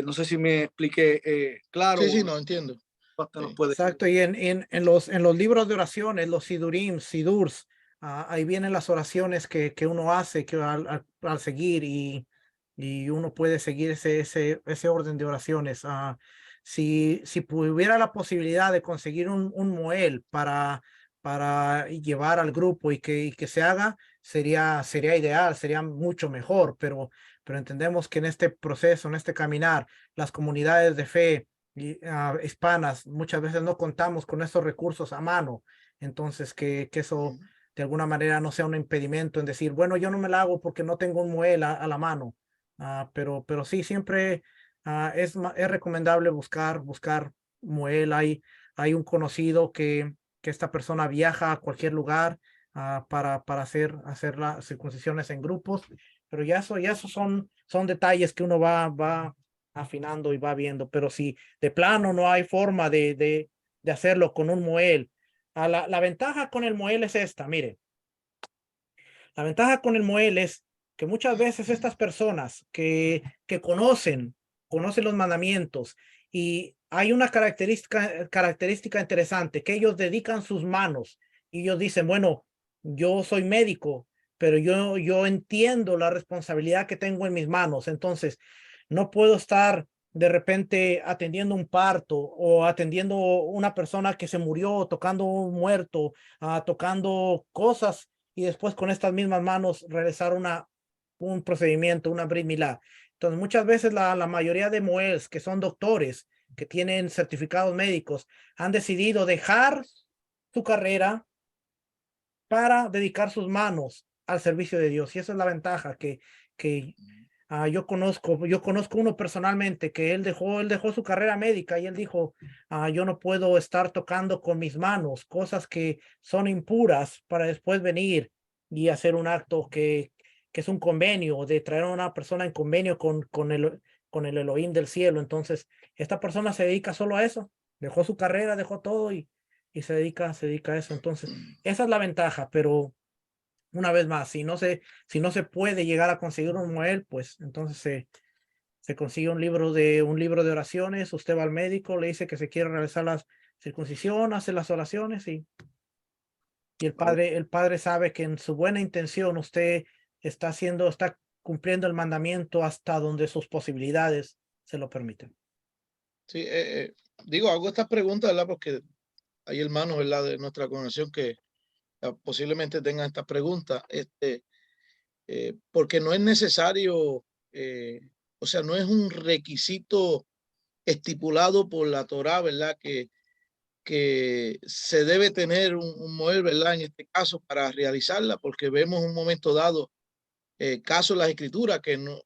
No sé si me expliqué claro. Sí, no entiendo. Hasta nos Sí. puede. exacto, y en los libros de oraciones, los sidurim, sidurs, ahí vienen las oraciones que uno hace que al seguir y uno puede seguir ese orden de oraciones. Si hubiera la posibilidad de conseguir un moel para llevar al grupo y que se haga, sería ideal, sería mucho mejor, pero entendemos que en este proceso, en este caminar, las comunidades de fe hispanas, muchas veces no contamos con esos recursos a mano, entonces que eso de alguna manera no sea un impedimento en decir, bueno, yo no me la hago porque no tengo un muel a la mano, pero sí, siempre es recomendable buscar muel. Hay un conocido que esta persona viaja a cualquier lugar para hacer las circuncisiones en grupos, pero ya eso son detalles que uno va afinando y va viendo, pero si de plano no hay forma de hacerlo con un muel. La ventaja con el muel es esta, mire, la ventaja con el muel es que muchas veces estas personas que conocen los mandamientos y hay una característica interesante, que ellos dedican sus manos y ellos dicen, bueno, yo soy médico, pero yo entiendo la responsabilidad que tengo en mis manos, entonces no puedo estar de repente atendiendo un parto o atendiendo una persona que se murió, tocando un muerto, tocando cosas y después con estas mismas manos realizar un procedimiento, una Brit Milá. Entonces, muchas veces la mayoría de Moels que son doctores, que tienen certificados médicos, han decidido dejar su carrera para dedicar sus manos al servicio de Dios. Y esa es la ventaja que yo conozco uno personalmente que él dejó su carrera médica y él dijo, yo no puedo estar tocando con mis manos cosas que son impuras para después venir y hacer un acto que es un convenio, de traer a una persona en convenio con el Elohim del cielo. Entonces, esta persona se dedica solo a eso, dejó su carrera, dejó todo y se dedica a eso. Entonces, esa es la ventaja, pero una vez más, si no se puede llegar a conseguir un muel, pues entonces se consigue un libro de oraciones, usted va al médico, le dice que se quiere realizar la circuncisión, hace las oraciones y el padre sabe que en su buena intención usted está cumpliendo el mandamiento hasta donde sus posibilidades se lo permiten. Sí, hago estas preguntas, ¿verdad? Porque hay hermanos, ¿verdad? De nuestra congregación que posiblemente tengan estas preguntas, porque no es necesario, o sea, no es un requisito estipulado por la Torá, ¿verdad? Que se debe tener un moel, ¿verdad? En este caso, para realizarla, porque vemos un momento dado casos en las escrituras que no,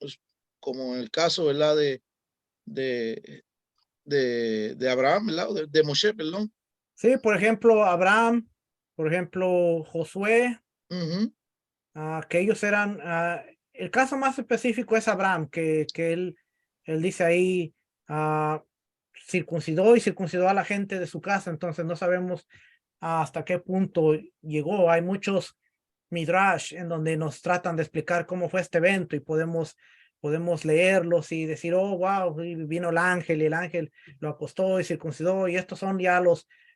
como en el caso, ¿verdad? De, de Abraham, ¿verdad? De Moshe, perdón. Sí, por ejemplo, Abraham, por ejemplo, Josué, Ujú. que ellos eran, el caso más específico es Abraham, que él dice ahí, circuncidó a la gente de su casa, entonces no sabemos hasta qué punto llegó. Hay muchos midrash en donde nos tratan de explicar cómo fue este evento y podemos leerlos y decir, oh, wow, vino el ángel y el ángel lo acostó y circuncidó y estos son ya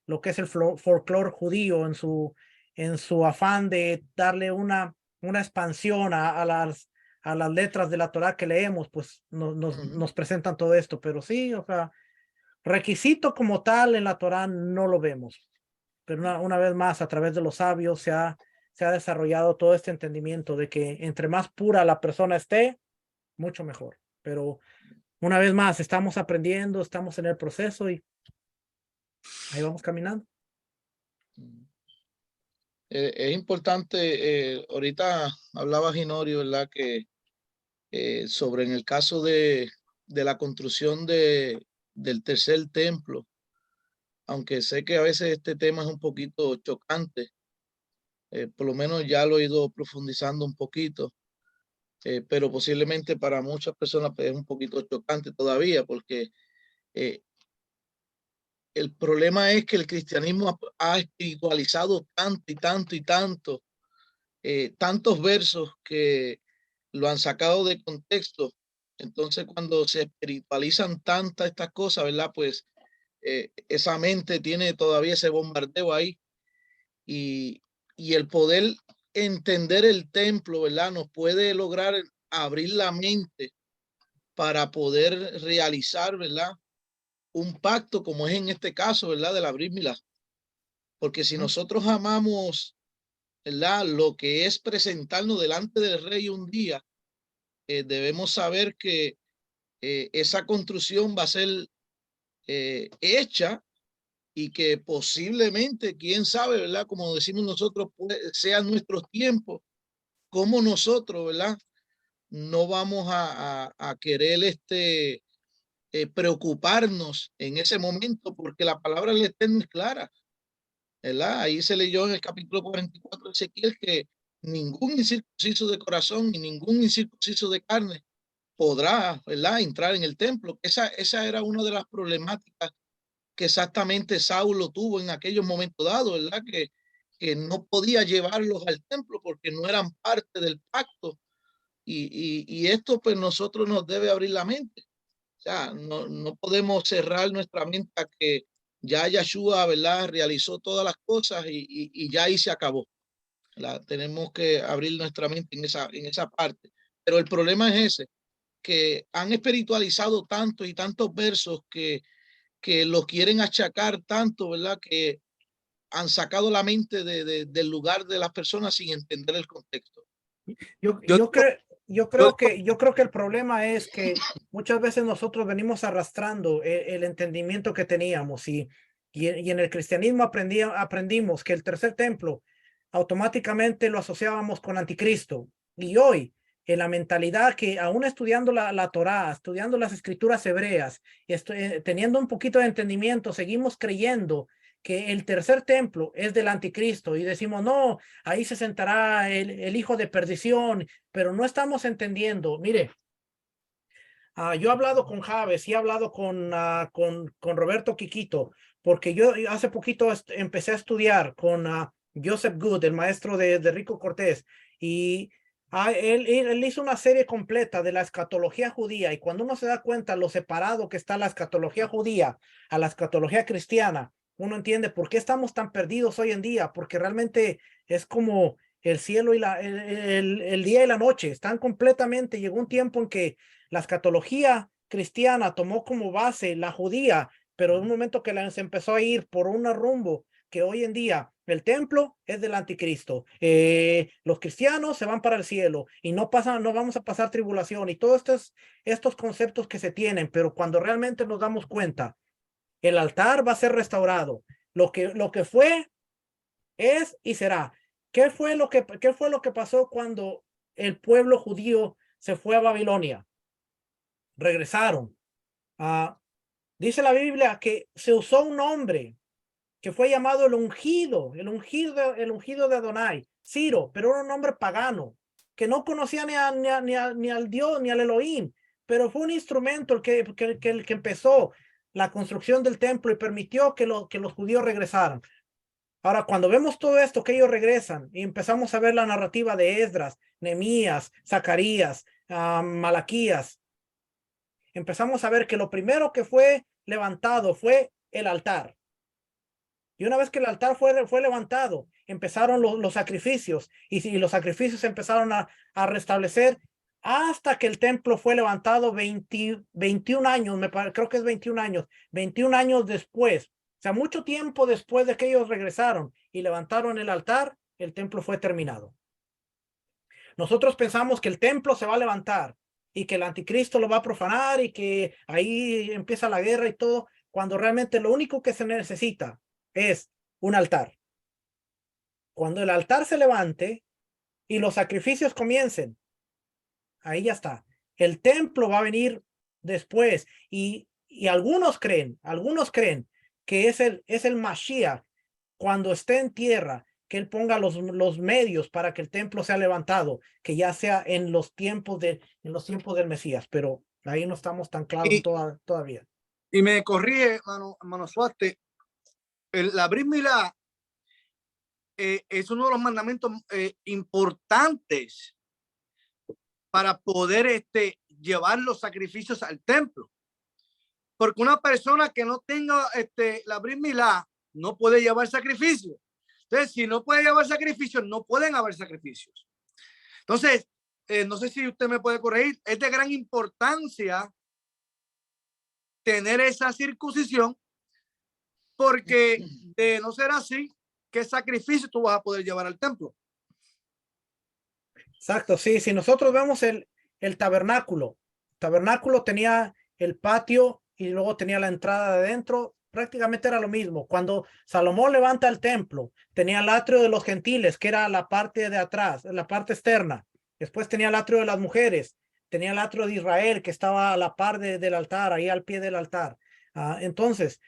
lo que es el folclore judío en su afán de darle una expansión a las letras de la Torá que leemos, pues nos presentan todo esto, pero sí, o sea, requisito como tal en la Torá no lo vemos, pero una vez más a través de los sabios se ha desarrollado todo este entendimiento de que entre más pura la persona esté, mucho mejor, pero una vez más estamos aprendiendo, estamos en el proceso y ahí vamos caminando. Es importante, ahorita hablaba Ginorio, ¿verdad? Que sobre en el caso de la construcción del tercer templo, aunque sé que a veces este tema es un poquito chocante, por lo menos ya lo he ido profundizando un poquito, pero posiblemente para muchas personas pues, es un poquito chocante todavía, porque el problema es que el cristianismo ha espiritualizado tanto y tanto y tanto, tantos versos que lo han sacado de contexto. Entonces, cuando se espiritualizan tantas estas cosas, ¿verdad? Pues esa mente tiene todavía ese bombardeo ahí y el poder entender el templo, ¿verdad? Nos puede lograr abrir la mente para poder realizar, ¿verdad? Un pacto como es en este caso, ¿verdad? Del abrir Milá. Porque si nosotros amamos, ¿verdad? Lo que es presentarnos delante del rey un día, debemos saber que esa construcción va a ser hecha y que posiblemente, quién sabe, ¿verdad? Como decimos nosotros, sean nuestros tiempos, como nosotros, ¿verdad? No vamos a querer preocuparnos en ese momento porque la palabra del Eterno es clara, ¿verdad? Ahí se leyó en el capítulo 44 de Ezequiel que ningún incircunciso de corazón y ningún incircunciso de carne podrá, ¿verdad? Entrar en el templo. Esa era una de las problemáticas que exactamente Saulo tuvo en aquellos momentos dados, ¿verdad? Que no podía llevarlos al templo porque no eran parte del pacto. Y esto pues nosotros nos debe abrir la mente. O sea, no podemos cerrar nuestra mente a que ya Yeshua, ¿verdad? Realizó todas las cosas y ya ahí se acabó. Tenemos que abrir nuestra mente en esa parte. Pero el problema es ese, que han espiritualizado tanto y tantos versos que lo quieren achacar tanto, ¿verdad? Que han sacado la mente del lugar de las personas sin entender el contexto. Yo creo que el problema es que muchas veces nosotros venimos arrastrando el entendimiento que teníamos y en el cristianismo aprendimos que el tercer templo automáticamente lo asociábamos con anticristo. Y hoy, en la mentalidad que aún estudiando la Torá, estudiando las escrituras hebreas, teniendo un poquito de entendimiento, seguimos creyendo que el tercer templo es del anticristo y decimos, no, ahí se sentará el hijo de perdición, pero no estamos entendiendo. Mire, yo he hablado con Javes y he hablado con Roberto Quiquito, porque yo hace poquito empecé a estudiar con Joseph Good, el maestro de Rico Cortés, y él hizo una serie completa de la escatología judía, y cuando uno se da cuenta lo separado que está la escatología judía a la escatología cristiana, uno entiende por qué estamos tan perdidos hoy en día, porque realmente es como el cielo y el día y la noche, están completamente, llegó un tiempo en que la escatología cristiana tomó como base la judía, pero en un momento que se empezó a ir por un rumbo que hoy en día el templo es del anticristo, los cristianos se van para el cielo y no vamos a pasar tribulación y todos estos conceptos que se tienen, pero cuando realmente nos damos cuenta, el altar va a ser restaurado, lo que fue es y será. ¿Qué fue lo que pasó cuando el pueblo judío se fue a Babilonia? Regresaron. Dice la Biblia que se usó un nombre que fue llamado el ungido de Adonai, Ciro, pero era un nombre pagano, que no conocía ni al Dios, ni al Elohim, pero fue un instrumento el que empezó la construcción del templo y permitió que los judíos regresaran. Ahora, cuando vemos todo esto, que ellos regresan y empezamos a ver la narrativa de Esdras, Nehemías, Zacarías, Malaquías, empezamos a ver que lo primero que fue levantado fue el altar. Y una vez que el altar fue levantado, empezaron los sacrificios y los sacrificios empezaron a restablecer hasta que el templo fue levantado 21 años, creo que es 21 años después. O sea, mucho tiempo después de que ellos regresaron y levantaron el altar, el templo fue terminado. Nosotros pensamos que el templo se va a levantar y que el anticristo lo va a profanar y que ahí empieza la guerra y todo, cuando realmente lo único que se necesita es un altar. Cuando el altar se levante y los sacrificios comiencen, ahí ya está. El templo va a venir después y algunos creen que es el Mashiach cuando esté en tierra, que él ponga los medios para que el templo sea levantado, que ya sea en los tiempos del Mesías, pero ahí no estamos tan claros todavía. Y me corrige, hermano Suaste, la Brit Milá es uno de los mandamientos importantes para poder llevar los sacrificios al templo. Porque una persona que no tenga la Brit Milá no puede llevar sacrificios. Entonces, si no puede llevar sacrificios, no pueden haber sacrificios. Entonces, no sé si usted me puede corregir, es de gran importancia tener esa circuncisión, porque de no ser así, ¿qué sacrificio tú vas a poder llevar al templo? Exacto, sí. Si nosotros vemos el tabernáculo tenía el patio y luego tenía la entrada de adentro, prácticamente era lo mismo. Cuando Salomón levanta el templo, tenía el atrio de los gentiles, que era la parte de atrás, la parte externa. Después tenía el atrio de las mujeres, tenía el atrio de Israel, que estaba a la par del altar, ahí al pie del altar. Entonces,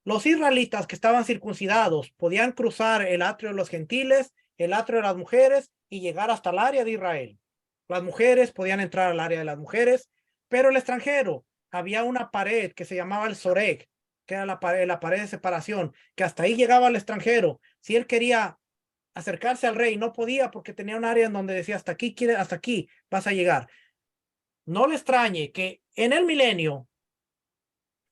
los israelitas que estaban circuncidados podían cruzar el atrio de los gentiles, el atrio de las mujeres y llegar hasta el área de Israel. Las mujeres podían entrar al área de las mujeres, pero el extranjero, había una pared que se llamaba el Soreg, que era la pared de separación, que hasta ahí llegaba el extranjero. Si él quería acercarse al rey, no podía porque tenía un área en donde decía hasta aquí vas a llegar. No le extrañe que en el milenio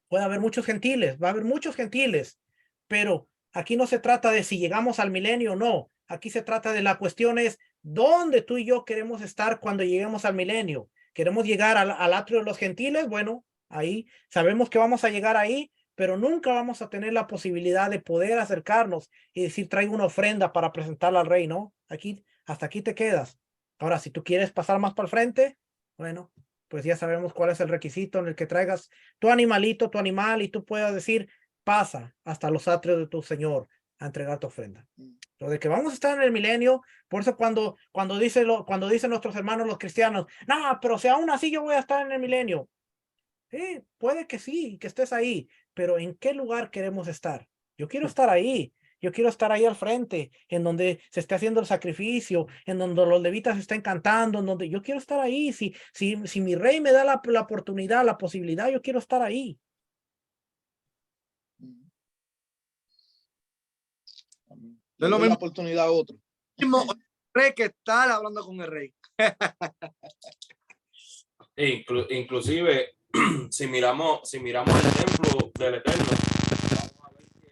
puede haber muchos gentiles, va a haber muchos gentiles, pero aquí no se trata de si llegamos al milenio o no. Aquí se trata de la cuestión es dónde tú y yo queremos estar cuando lleguemos al milenio. ¿Queremos llegar al atrio de los gentiles? Bueno, ahí sabemos que vamos a llegar ahí, pero nunca vamos a tener la posibilidad de poder acercarnos y decir, traigo una ofrenda para presentarla al rey, ¿no? Aquí, hasta aquí te quedas. Ahora, si tú quieres pasar más para el frente, bueno, pues ya sabemos cuál es el requisito en el que traigas tu animalito, tu animal, y tú puedas decir, pasa hasta los atrios de tu Señor a entregar tu ofrenda. Lo de que vamos a estar en el milenio, por eso cuando dicen nuestros hermanos los cristianos, no, pero si aún así yo voy a estar en el milenio. Puede que sí, que estés ahí, pero ¿en qué lugar queremos estar? Yo quiero estar ahí. Yo quiero estar ahí al frente, en donde se esté haciendo el sacrificio, en donde los levitas estén cantando, en donde yo quiero estar ahí. Si mi rey me da la oportunidad, la posibilidad, yo quiero estar ahí. No es lo mismo la oportunidad a otro. mismo rey que estar hablando con el rey. Inclusive, si miramos el templo del Eterno, vamos a ver que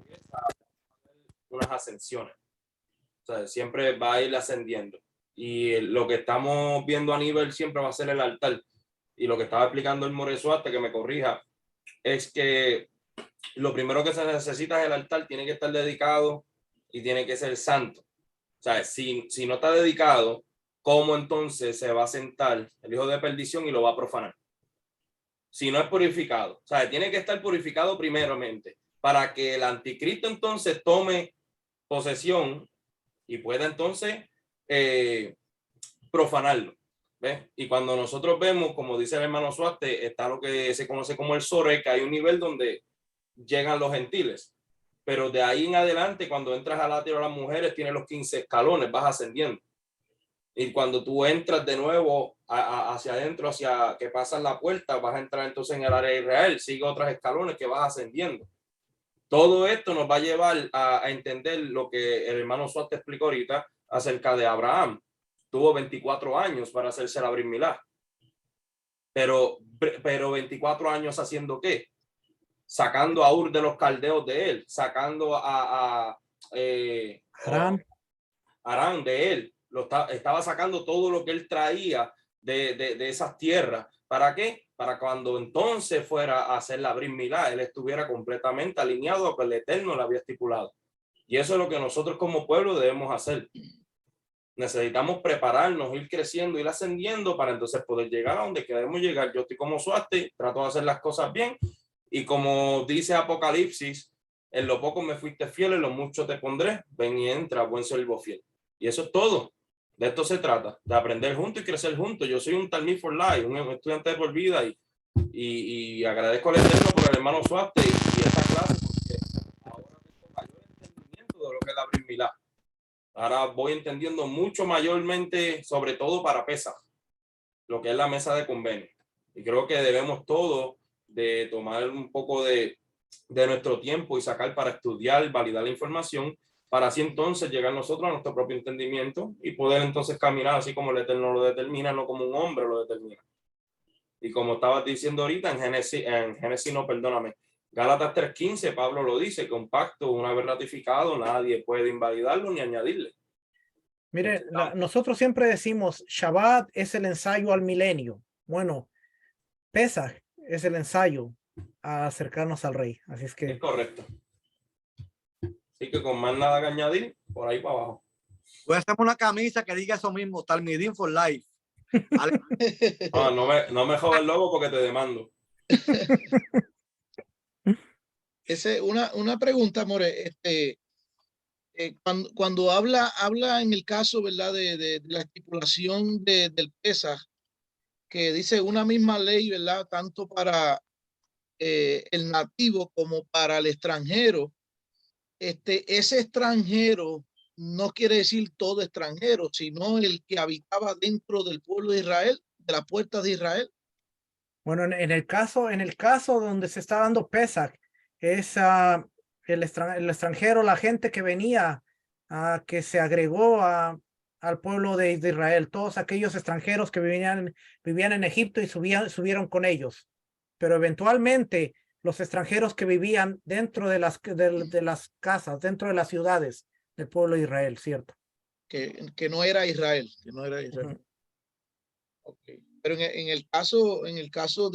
empieza a haber unas ascensiones. O sea, siempre va a ir ascendiendo. Y lo que estamos viendo a nivel siempre va a ser el altar. Y lo que estaba explicando el Moresuate, que me corrija, es que lo primero que se necesita es el altar, tiene que estar dedicado y tiene que ser santo. O sea, si no está dedicado, ¿cómo entonces se va a sentar el hijo de perdición y lo va a profanar? Si no es purificado. O sea, tiene que estar purificado primeramente para que el anticristo entonces tome posesión y pueda entonces profanarlo. ¿Ves? Y cuando nosotros vemos, como dice el hermano Suaste, está lo que se conoce como el Sorek, que hay un nivel donde llegan los gentiles. Pero de ahí en adelante, cuando entras al atrio de las mujeres, tienes los 15 escalones, vas ascendiendo. Y cuando tú entras de nuevo hacia adentro, hacia que pasas la puerta, vas a entrar entonces en el área de Israel, sigue otros escalones que vas ascendiendo. Todo esto nos va a llevar a entender lo que el hermano Suárez explicó ahorita acerca de Abraham. Tuvo 24 años para hacerse la Brit Milá. Pero 24 años haciendo ¿qué? sacando a Ur de los caldeos de él, sacando a Arán de él, estaba sacando todo lo que él traía de esas tierras. ¿Para qué? Para cuando entonces fuera a hacer la Brit Milá, él estuviera completamente alineado a lo que el Eterno le había estipulado. Y eso es lo que nosotros como pueblo debemos hacer. Necesitamos prepararnos, ir creciendo, ir ascendiendo para entonces poder llegar a donde queremos llegar. Yo estoy como Suaste, trato de hacer las cosas bien y como dice Apocalipsis, en lo poco me fuiste fiel, en lo mucho te pondré, ven y entra, buen siervo fiel. Y eso es todo. De esto se trata, de aprender juntos y crecer juntos. Yo soy un Talmid for Life, un estudiante de por vida y agradezco al Eterno por el hermano Suaste y esta clase porque ahora tengo mayor entendimiento de lo que es la Brit Milá. Ahora voy entendiendo mucho mayormente, sobre todo para Pesaj, lo que es la mesa de convenio. Y creo que debemos todos de tomar un poco de nuestro tiempo y sacar para estudiar, validar la información, para así entonces llegar nosotros a nuestro propio entendimiento y poder entonces caminar así como el Eterno lo determina, no como un hombre lo determina. Y como estabas diciendo ahorita en Génesis no, perdóname, Gálatas 3:15, Pablo lo dice, que un pacto una vez ratificado, nadie puede invalidarlo ni añadirle. Mire, nosotros siempre decimos, Shabbat es el ensayo al milenio. Bueno, Pesaj es el ensayo a acercarnos al Rey. Así es que... Es correcto. Así que con más nada que añadir, por ahí para abajo. Voy a hacerme una camisa que diga eso mismo, Talmidim for Life. No me jodas el logo porque te demando. Una pregunta, More. Cuando habla en el caso, ¿verdad? De la estipulación del Pesaj, que dice una misma ley, ¿verdad? Tanto para el nativo como para el extranjero. Ese extranjero no quiere decir todo extranjero, sino el que habitaba dentro del pueblo de Israel, de la puerta de Israel. Bueno, en el caso donde se está dando Pesaj, es el extranjero, la gente que venía, que se agregó al pueblo de Israel, todos aquellos extranjeros que vivían en Egipto y subieron con ellos. Pero eventualmente los extranjeros que vivían dentro de las casas, dentro de las ciudades del pueblo de Israel, ¿cierto? Que no era Israel, que no era Israel. Okay. Pero en el caso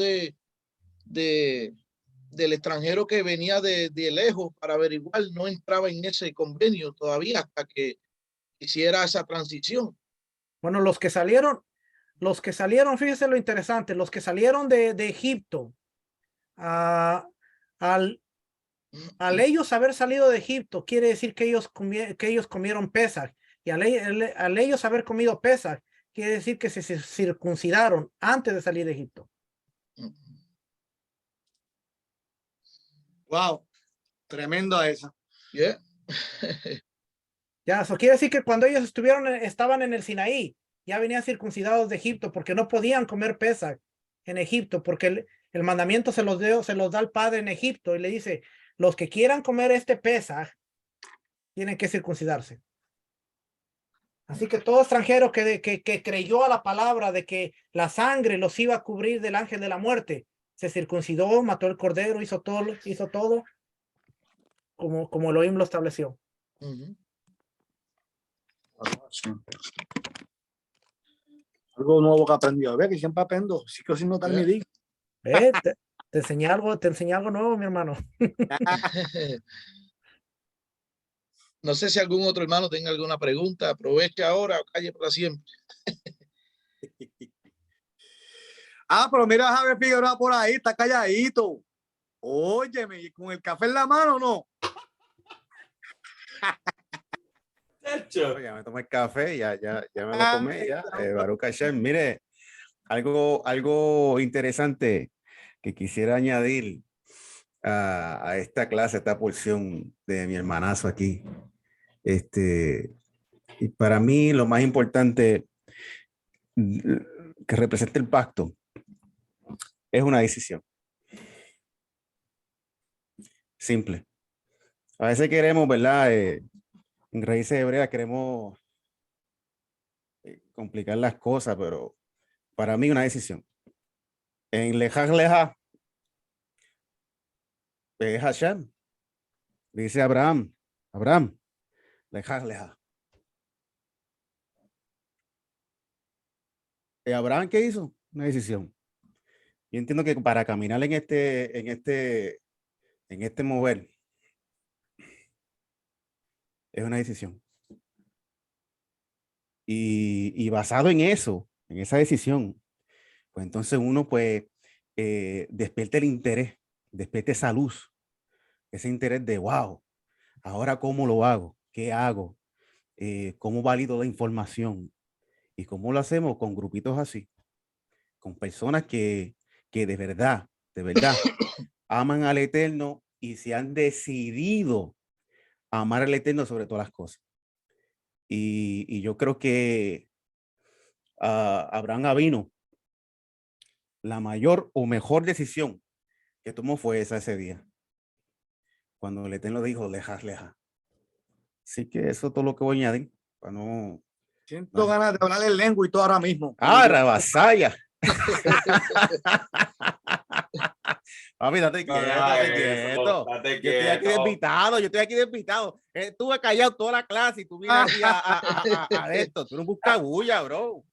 del extranjero que venía de lejos para averiguar, no entraba en ese convenio todavía hasta que hiciera esa transición. Bueno, los que salieron, fíjese lo interesante, los que salieron de Egipto, al ellos haber salido de Egipto, quiere decir que ellos comieron Pesaj, y al ellos haber comido Pesaj, quiere decir que se circuncidaron antes de salir de Egipto. Wow, tremendo esa. Yeah. Ya, eso quiere decir que cuando ellos estaban en el Sinaí, ya venían circuncidados de Egipto, porque no podían comer Pesaj en Egipto, porque el mandamiento se los da el padre en Egipto, y le dice, los que quieran comer este Pesaj, tienen que circuncidarse. Así que todo extranjero que creyó a la palabra de que la sangre los iba a cubrir del ángel de la muerte, se circuncidó, mató el cordero, hizo todo como Elohim lo estableció. Algo nuevo que aprendió. A ver, que siempre aprendo. Sí que si no Talmidim. Te enseñé algo nuevo, mi hermano. No sé si algún otro hermano tenga alguna pregunta. Aproveche ahora o calle para siempre. Pero mira a Javier Figueroa por ahí, está calladito. Óyeme, con el café en la mano, ¿no? Ya me tomé el café, ya me lo tomé, ya. Baruch Hashem. Mire, algo interesante que quisiera añadir a esta clase, a esta porción de mi hermanazo aquí. Y para mí lo más importante que representa el pacto es una decisión. Simple. A veces queremos, ¿verdad? En raíces hebreas queremos complicar las cosas, pero para mí una decisión. En Lejá, Es Hashem. Dice Abraham, Abraham, leja. Abraham, ¿qué hizo? Una decisión. Yo entiendo que para caminar en este mover, es una decisión. Y basado en eso, en esa decisión, pues entonces uno pues despierta el interés, despierta esa luz, ese interés de wow, ahora cómo lo hago, qué hago, cómo valido la información y cómo lo hacemos con grupitos así, con personas que de verdad aman al Eterno y se han decidido a amar al Eterno sobre todas las cosas. Y yo creo que Abraham Avino, la mayor o mejor decisión que tomó fue esa ese día, cuando el Eterno dijo, leja. Así que eso es todo lo que voy a añadir. Para no... Siento ganas de hablar el lengua y todo ahora mismo. Rabasaya. Papi, date quieto. Yo estoy aquí de invitado. Estuve callado toda la clase y tú vienes aquí a esto. Tú no buscas bulla, bro.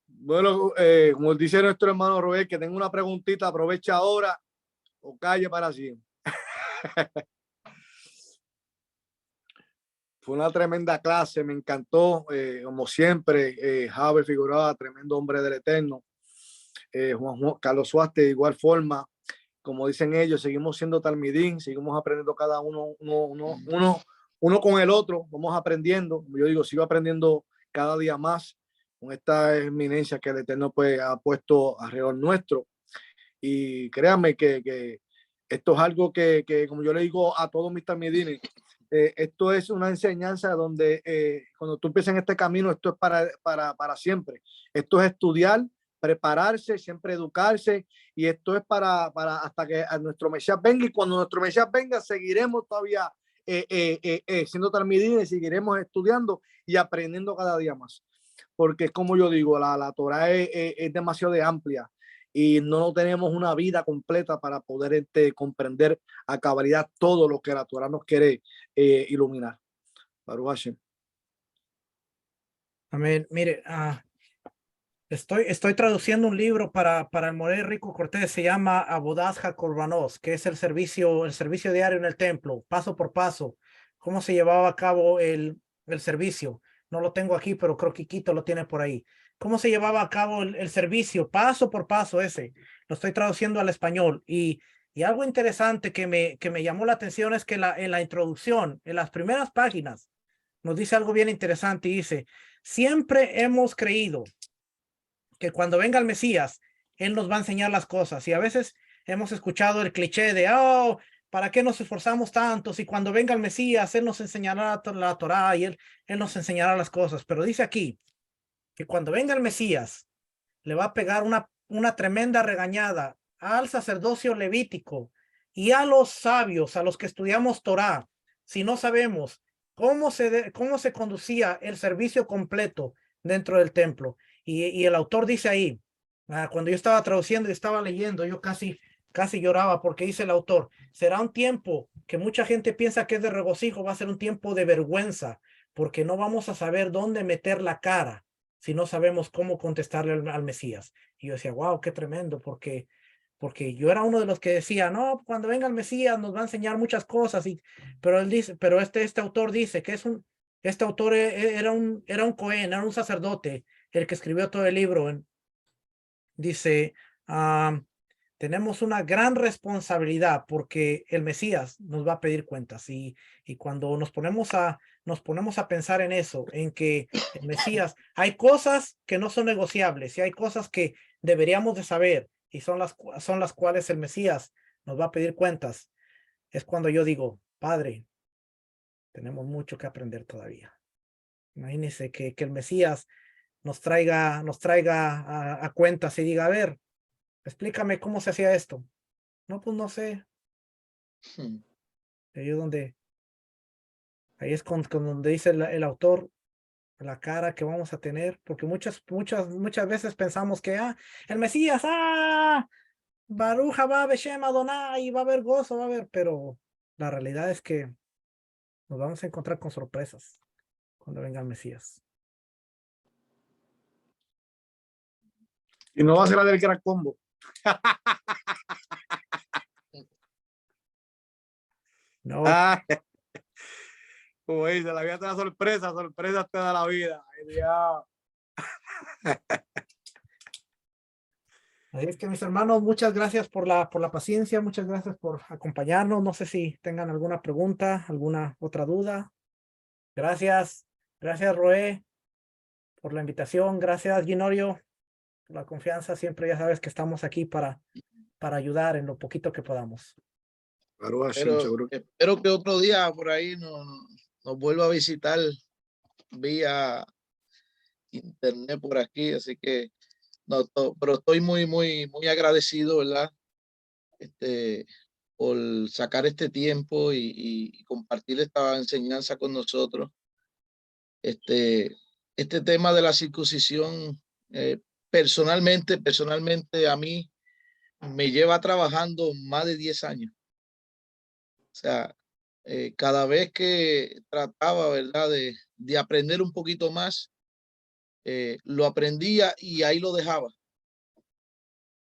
Bueno, como dice nuestro hermano Robert, que tengo una preguntita, aprovecha ahora o calle para siempre. Fue una tremenda clase, me encantó, como siempre, Javier Figueroa, tremendo hombre del Eterno, Juan Carlos Suárez, de igual forma, como dicen ellos, seguimos siendo talmidín, seguimos aprendiendo cada uno con el otro, vamos aprendiendo, como yo digo, sigo aprendiendo cada día más con esta eminencia que el Eterno pues, ha puesto alrededor nuestro, y créanme que esto es algo que, como yo le digo a todos mis talmidines, esto es una enseñanza donde cuando tú empiezas en este camino, esto es para siempre. Esto es estudiar, prepararse, siempre educarse, y esto es para hasta que a nuestro Mesías venga, y cuando nuestro Mesías venga seguiremos todavía siendo talmidines, seguiremos estudiando y aprendiendo cada día más. Porque como yo digo, la Torah es demasiado amplia y no tenemos una vida completa para poder comprender a cabalidad todo lo que la Torah nos quiere iluminar. Baruch Hashem. Amén. Mire, estoy traduciendo un libro para el Moré Rico Cortés, se llama Abodas HaKorbanos, que es el servicio diario en el templo, paso por paso, cómo se llevaba a cabo el servicio. No lo tengo aquí, pero creo que Quito lo tiene por ahí. Cómo se llevaba a cabo el servicio, paso por paso ese. Lo estoy traduciendo al español. Y algo interesante que me llamó la atención es que en la introducción, en las primeras páginas, nos dice algo bien interesante y dice, siempre hemos creído que cuando venga el Mesías, Él nos va a enseñar las cosas. Y a veces hemos escuchado el cliché de, oh, ¿para qué nos esforzamos tanto? Si cuando venga el Mesías, Él nos enseñará la Torá y Él nos enseñará las cosas. Pero dice aquí que cuando venga el Mesías, le va a pegar una tremenda regañada al sacerdocio levítico y a los sabios, a los que estudiamos Torá, si no sabemos cómo se conducía el servicio completo dentro del templo. Y el autor dice ahí, cuando yo estaba traduciendo y estaba leyendo, yo casi lloraba porque dice el autor, será un tiempo que mucha gente piensa que es de regocijo, va a ser un tiempo de vergüenza, porque no vamos a saber dónde meter la cara si no sabemos cómo contestarle al Mesías. Y yo decía, wow, qué tremendo, porque yo era uno de los que decía, no, cuando venga el Mesías nos va a enseñar muchas cosas, pero él dice, pero este autor dice que este autor era un Cohen, era un sacerdote, el que escribió todo el libro. Dice, tenemos una gran responsabilidad porque el Mesías nos va a pedir cuentas, y cuando nos ponemos a pensar en eso, en que el Mesías, hay cosas que no son negociables y hay cosas que deberíamos de saber y son las cuales el Mesías nos va a pedir cuentas, es cuando yo digo, Padre, tenemos mucho que aprender todavía. Imagínense que el Mesías nos traiga a cuentas y diga, a ver, explícame cómo se hacía esto. No, pues no sé. Ahí es donde dice el autor, la cara que vamos a tener, porque muchas veces pensamos que el Mesías, Baruch haba Beshem Adonai, va a haber gozo, va a haber, pero la realidad es que nos vamos a encontrar con sorpresas cuando venga el Mesías. Y no va a ser la del gran combo. No, Como dice, la vida te da sorpresa, sorpresa te da la vida. Ay, Dios. así es que mis hermanos, muchas gracias por la paciencia, muchas gracias por acompañarnos. No sé si tengan alguna pregunta, alguna otra duda. Gracias, gracias Roé por la invitación, gracias Ginorio por la confianza. Siempre ya sabes que estamos aquí para ayudar en lo poquito que podamos. Baruch Hashem, Pero seguro. espero que otro día por ahí nos vuelva a visitar vía internet por aquí, así que pero estoy muy agradecido, ¿verdad? Por sacar este tiempo y compartir esta enseñanza con nosotros. Este tema de la circuncisión, personalmente a mí me lleva trabajando más de 10 años. O sea, cada vez que trataba, ¿verdad?, de aprender un poquito más, lo aprendía y ahí lo dejaba.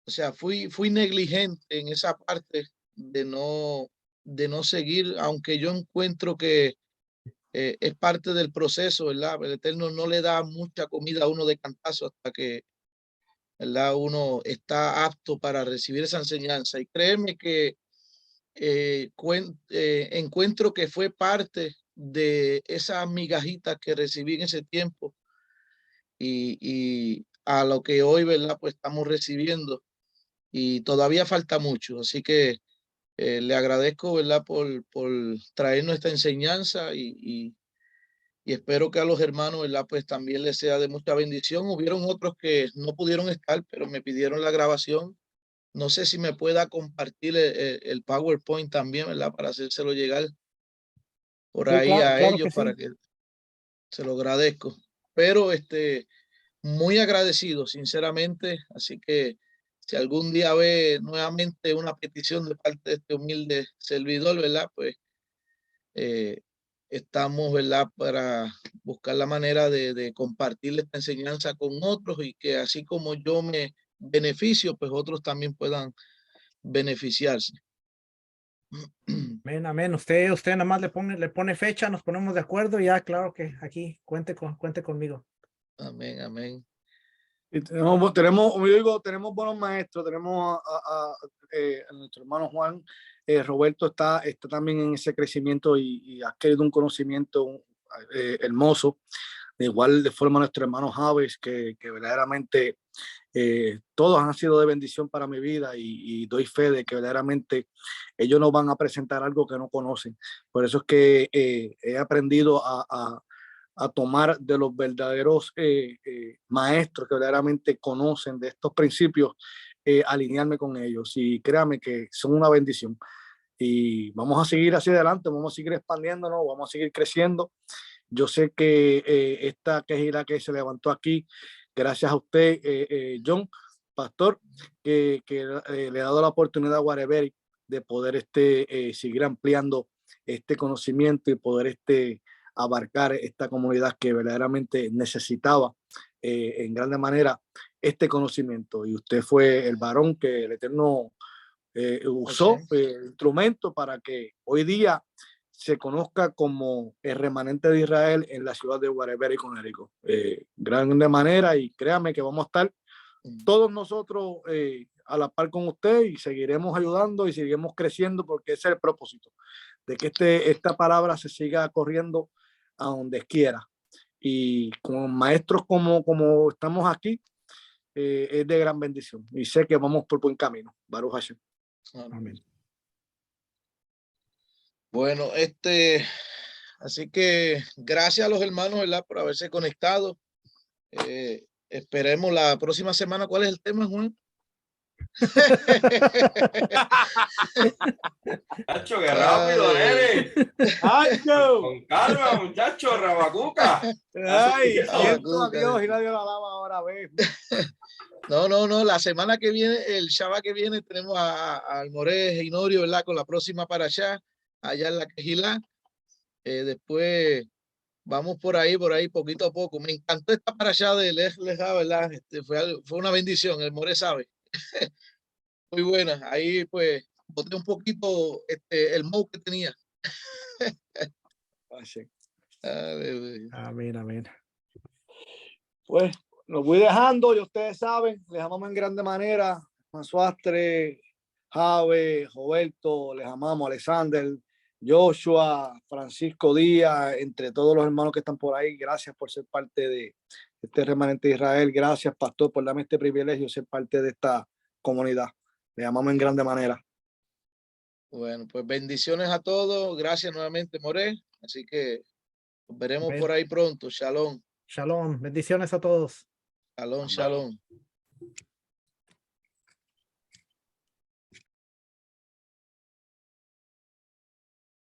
O sea, fui negligente en esa parte de no seguir, aunque yo encuentro que es parte del proceso, ¿verdad? El Eterno no le da mucha comida a uno de cantazo hasta que, ¿verdad?, uno está apto para recibir esa enseñanza. Y créeme que encuentro que fue parte de esa migajita que recibí en ese tiempo y a lo que hoy, ¿verdad?, pues estamos recibiendo y todavía falta mucho. Así que le agradezco, ¿verdad?, por traernos esta enseñanza y espero que a los hermanos, ¿verdad?, pues también les sea de mucha bendición. Hubieron otros que no pudieron estar, pero me pidieron la grabación. No sé si me pueda compartir el PowerPoint también, ¿verdad?, para hacérselo llegar por Sí, ahí a claro ellos que para sí. que se lo agradezco. Pero muy agradecido, sinceramente. Así que si algún día ve nuevamente una petición de parte de este humilde servidor, ¿verdad?, pues estamos, ¿verdad?, para buscar la manera de compartir esta enseñanza con otros y que así como yo me beneficio, pues otros también puedan beneficiarse. Amén, amén. Usted nada más le pone fecha, nos ponemos de acuerdo y ya, claro que aquí cuente conmigo. Amén, amén. Y tenemos, como yo digo, tenemos buenos maestros, tenemos a nuestro hermano Juan, Roberto está también en ese crecimiento y ha adquirido un conocimiento hermoso. De igual de forma nuestro hermano Javes, que verdaderamente todos han sido de bendición para mi vida y doy fe de que verdaderamente ellos nos van a presentar algo que no conocen. Por eso es que he aprendido a tomar de los verdaderos maestros que verdaderamente conocen de estos principios, alinearme con ellos y créanme que son una bendición. Y vamos a seguir hacia adelante, vamos a seguir expandiéndonos, vamos a seguir creciendo. Yo sé que esta quejera que se levantó aquí, gracias a usted, John, pastor, que le ha dado la oportunidad a Waterbury de poder seguir ampliando este conocimiento y poder abarcar esta comunidad que verdaderamente necesitaba en grande manera este conocimiento. Y usted fue el varón que el Eterno usó el instrumento para que hoy día se conozca como el remanente de Israel en la ciudad de Waterbury, Connecticut. Grande manera, y créame que vamos a estar todos nosotros a la par con usted y seguiremos ayudando y seguiremos creciendo porque ese es el propósito, de que esta palabra se siga corriendo a donde quiera. Y con maestros como estamos aquí, es de gran bendición. Y sé que vamos por buen camino. Baruch Hashem. Amén. Bueno, así que gracias a los hermanos, ¿verdad?, por haberse conectado. Esperemos la próxima semana. ¿Cuál es el tema, Juan? Chacho, qué rápido, nene. ¡Acho! Con calma, muchacho, Rabacuca. ¡Ay! Asustado. Siento a Dios y nadie lo alaba ahora, ve. No, la semana que viene, el Shabbat que viene, tenemos al More Hinorio, ¿verdad? Con la próxima para allá en la Quejilá. Después vamos por ahí, poquito a poco. Me encantó esta para allá de Lej Lejá, ¿verdad? Fue una bendición, el More sabe. Muy buena. Ahí pues boté un poquito el mouse que tenía. Aleluya. Amén, amén. Pues los voy dejando, y ustedes saben, les amamos en grande manera. Mansuastre, Jave, Roberto, les amamos, Alexander, Joshua, Francisco Díaz, entre todos los hermanos que están por ahí. Gracias por ser parte de este remanente de Israel. Gracias, pastor, por darme este privilegio de ser parte de esta comunidad. Les amamos en grande manera. Bueno, pues bendiciones a todos. Gracias nuevamente, More. Así que nos veremos Amén. por ahí pronto. Shalom. Shalom. Bendiciones a todos. Shalom, Amén. shalom.